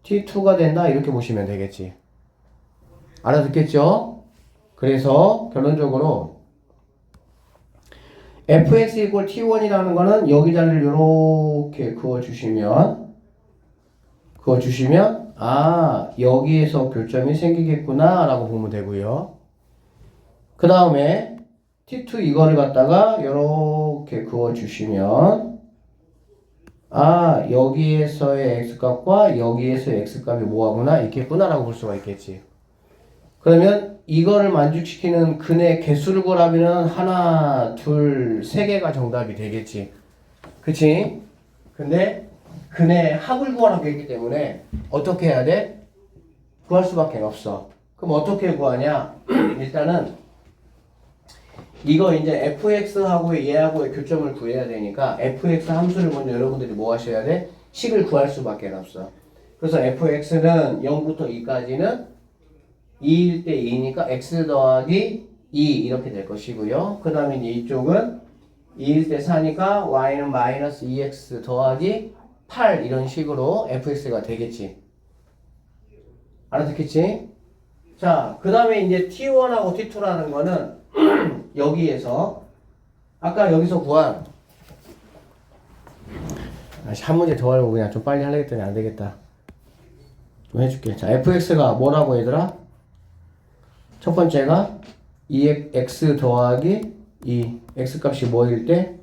t2가 된다 이렇게 보시면 되겠지. 알아듣겠죠? 그래서 결론적으로 fx equal t1이라는 거는 여기 자리를 이렇게 그어주시면 여기에서 교점이 생기겠구나 라고 보면 되고요. 그 다음에 t2 이거를 갖다가 이렇게 그어주시면 여기에서의 x값과 여기에서의 x값이 뭐하구나 있겠구나 라고 볼 수가 있겠지. 그러면 이거를 만족시키는 근의 개수를 구하면 하나, 둘, 세 개가 정답이 되겠지. 그치? 근데 근의 합을 구하라고 했기 때문에 어떻게 해야 돼? 구할 수밖에 없어. 그럼 어떻게 구하냐? 일단은 이거 이제 fx하고 얘하고의 교점을 구해야 되니까 fx 함수를 먼저 여러분들이 뭐 하셔야 돼? 식을 구할 수밖에 없어. 그래서 fx는 0부터 2까지는 2일 때 2니까 x 더하기 2 이렇게 될 것이고요. 그 다음에 이쪽은 2일 때 4니까 y는 마이너스 2x 더하기 8 이런 식으로 fx가 되겠지. 알아듣겠지? 자, 그 다음에 이제 t1하고 t2라는 거는 여기에서 아까 여기서 구한 한 문제 더 하려고 그냥 좀 빨리 하려고 했더니 안 되겠다. 좀 해줄게. 자, fx가 뭐라고 얘들아? 첫 번째가 2x 더하기 2 x값이 뭐일 때?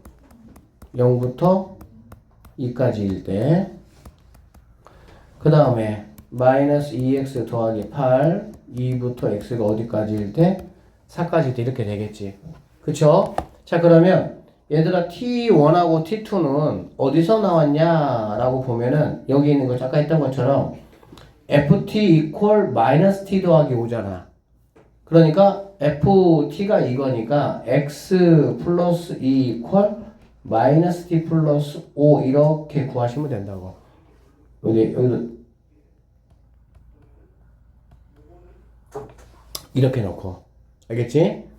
0부터 2까지일 때. 그 다음에 마이너스 2x 더하기 8 2부터 x가 어디까지일 때? 4까지 이렇게 되겠지. 그쵸? 자 그러면 얘들아 t1하고 t2는 어디서 나왔냐 라고 보면은 여기 있는 거 아까 했던 것처럼 ft equal 마이너스 t 더하기 5잖아. 그러니까 ft가 이거니까 x 플러스 2 equal 마이너스 t 플러스 5 이렇게 구하시면 된다고. 여기도 이렇게 놓고 알겠지?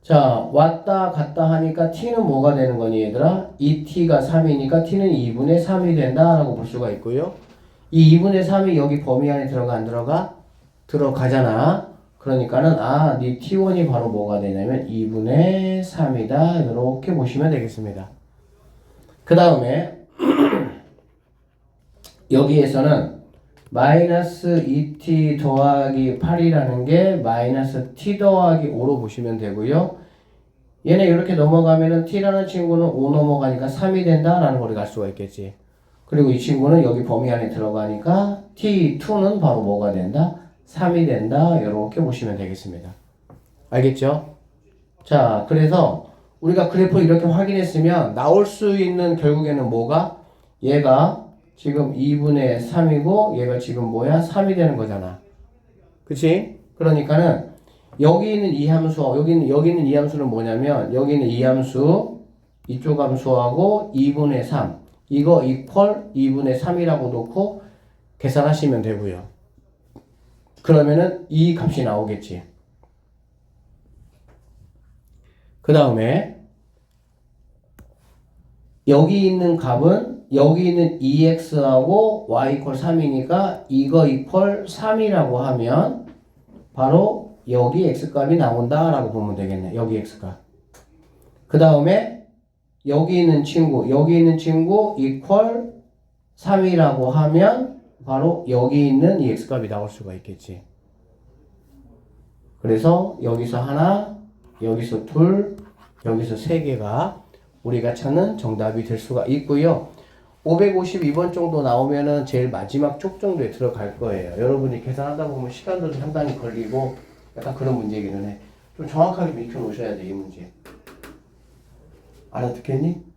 자 왔다 갔다 하니까 t는 뭐가 되는 거니 얘들아? 2t가 3이니까 t는 2분의 3이 된다라고 볼 수가 있고요. 이 2분의 3이 여기 범위 안에 들어가 안 들어가? 들어가잖아. 그러니까는 네 t1이 바로 뭐가 되냐면 2분의 3이다. 이렇게 보시면 되겠습니다. 그 다음에 여기에서는 마이너스 2t 더하기 8이라는 게 마이너스 t 더하기 5로 보시면 되고요. 얘네 이렇게 넘어가면은 t라는 친구는 5 넘어가니까 3이 된다라는 걸 알 수가 있겠지. 그리고 이 친구는 여기 범위 안에 들어가니까 t2는 바로 뭐가 된다? 3이 된다. 이렇게 보시면 되겠습니다. 알겠죠? 자, 그래서 우리가 그래프를 이렇게 확인했으면 나올 수 있는 결국에는 뭐가? 얘가 지금 2분의 3이고 얘가 지금 뭐야? 3이 되는 거잖아. 그치? 그러니까는 여기 있는 이 함수와 여기 있는 이 함수는 뭐냐면 여기 있는 이 함수 이쪽 함수하고 2분의 3 이거 이퀄 2분의 3이라고 놓고 계산하시면 되고요. 그러면은 이 값이 나오겠지. 그 다음에 여기 있는 값은 여기 있는 2x하고 y 이퀄 3이니까 이거 이퀄 3이라고 하면 바로 여기 x값이 나온다라고 보면 되겠네. 여기 x값. 그 다음에 여기 있는 친구 이퀄 3이라고 하면 바로 여기 있는 이 x값이 나올 수가 있겠지. 그래서 여기서 하나, 여기서 둘, 여기서 세 개가 우리가 찾는 정답이 될 수가 있고요. 552번 정도 나오면은 제일 마지막 쪽 정도에 들어갈 거예요. 여러분이 계산하다 보면 시간도 상당히 걸리고 약간 그런 문제이기는 해. 좀 정확하게 익혀 놓으셔야 돼, 이 문제. 알아듣겠니?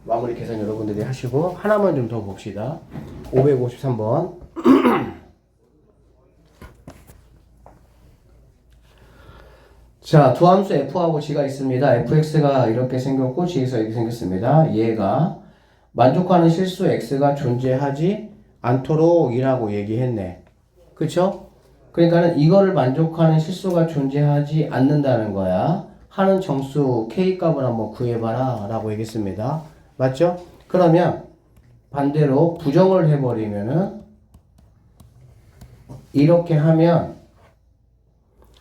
마무리 계산 여러분들이 하시고 하나만 좀 더 봅시다. 553번. 자, 두 함수 f하고 g가 있습니다. fx가 이렇게 생겼고 g에서 이렇게 생겼습니다. 얘가 만족하는 실수 x가 존재하지 않도록 이라고 얘기했네. 그쵸? 그러니까는 이거를 만족하는 실수가 존재하지 않는다는 거야. 하는 정수 k 값을 한번 구해봐라 라고 얘기했습니다. 맞죠? 그러면 반대로 부정을 해버리면은 이렇게 하면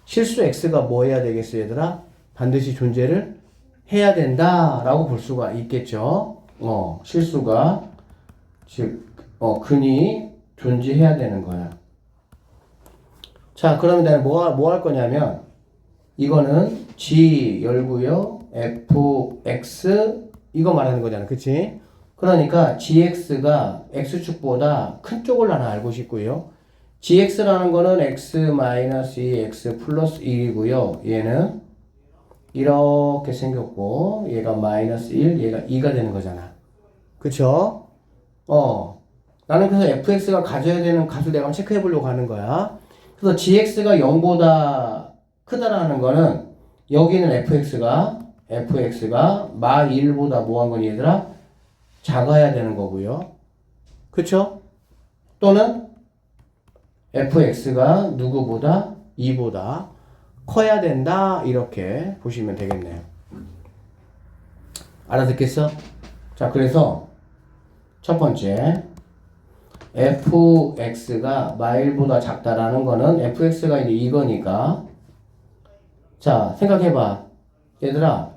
실수 x가 뭐 해야 되겠어 얘들아? 반드시 존재를 해야 된다 라고 볼 수가 있겠죠. 실수가 즉 근이 존재해야 되는 거야. 자, 그러면 내가 뭐 할 거냐면 이거는 g 열고요 fx 이거 말하는 거잖아. 그치? 그러니까 gx가 x축보다 큰 쪽을 하나 알고 싶고요. gx라는 거는 x-2 x 플러스 1이고요. 얘는 이렇게 생겼고 얘가 마이너스 1, 얘가 2가 되는 거잖아. 그쵸? 나는 그래서 fx가 가져야 되는 값을 내가 체크해 보려고 하는 거야. 그래서 gx가 0보다 크다라는 거는 여기는 fx가 마 1보다 뭐한 거니 얘들아? 작아야 되는 거고요. 그쵸? 또는 fx가 누구보다 2보다 커야 된다 이렇게 보시면 되겠네요. 알아듣겠어? 자, 그래서 첫 번째 fx가 마1보다 작다라는 거는 fx가 이제 이거니까 자, 생각해봐. 얘들아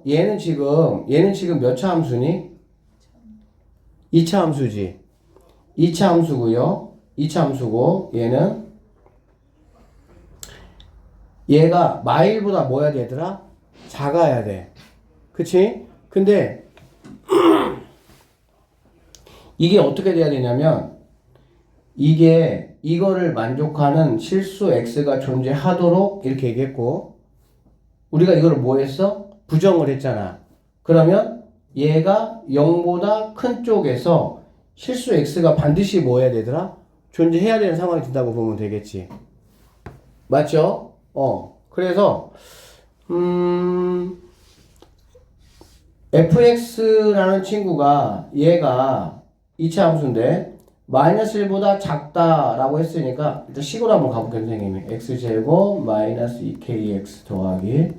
얘는 지금 몇 차 함수니? 2차 함수지. 2차 함수고요. 2차 함수고 얘가 마일보다 뭐야 되더라? 작아야 돼. 그치? 근데 이게 어떻게 돼야 되냐면 이거를 만족하는 실수 x가 존재하도록 이렇게 얘기했고 우리가 이거를 뭐 했어? 부정을 했잖아. 그러면 얘가 0보다 큰 쪽에서 실수 x가 반드시 뭐 해야 되더라? 존재해야 되는 상황이 된다고 보면 되겠지. 맞죠? 그래서 fx라는 친구가 얘가 2차 함수인데 마이너스 1보다 작다라고 했으니까 일단 식으로 한번 가볼게요, 선생님이. x제곱 마이너스 2kx 더하기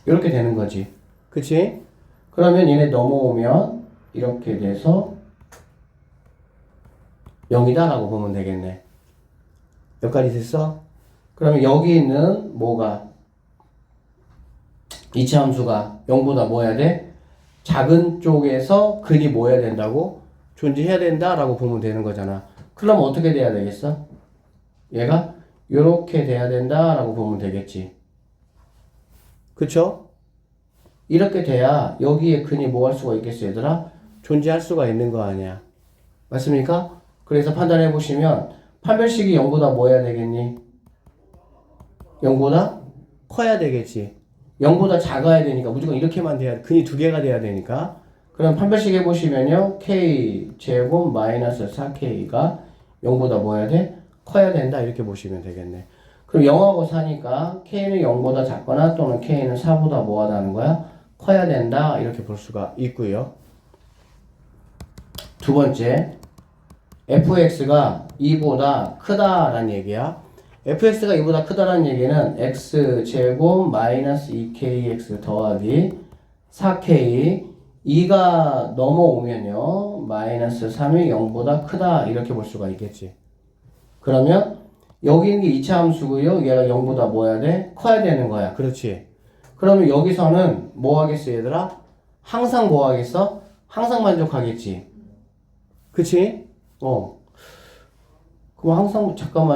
이렇게 되는 거지. 그치? 그러면 얘네 넘어오면 이렇게 돼서 0이다 라고 보면 되겠네. 여기까지 됐어? 그러면 여기 있는 뭐가 이차함수가 0보다 뭐 해야 돼? 작은 쪽에서 근이 뭐 해야 된다고? 존재해야 된다라고 보면 되는 거잖아. 그럼 어떻게 돼야 되겠어? 얘가 요렇게 돼야 된다라고 보면 되겠지. 그쵸? 이렇게 돼야 여기에 근이 뭐 할 수가 있겠어, 얘들아? 존재할 수가 있는 거 아니야. 맞습니까? 그래서 판단해 보시면 판별식이 0보다 뭐 해야 되겠니? 0보다 커야 되겠지. 0보다 작아야 되니까 무조건 이렇게만 돼야 근이 두 개가 돼야 되니까. 그럼 판별식 해보시면요. k 제곱 마이너스 4k가 0보다 뭐 해야 돼? 커야 된다. 이렇게 보시면 되겠네. 그럼 0하고 4니까 k는 0보다 작거나 또는 k는 4보다 뭐 하다는 거야? 커야 된다. 이렇게 볼 수가 있고요. 두 번째, fx가 2보다 크다라는 얘기야. fx가 2보다 크다라는 얘기는 x제곱 마이너스 2kx 더하기 4k 2가 넘어오면요 마이너스 3이 0보다 크다 이렇게 볼 수가 있겠지. 그러면 여기 있는 게 2차 함수고요. 얘가 0보다 뭐 해야 돼? 커야 되는 거야. 그렇지. 그러면 여기서는 뭐 하겠어 얘들아? 항상 뭐 하겠어? 항상 만족하겠지. 그치? 그럼 항상 잠깐만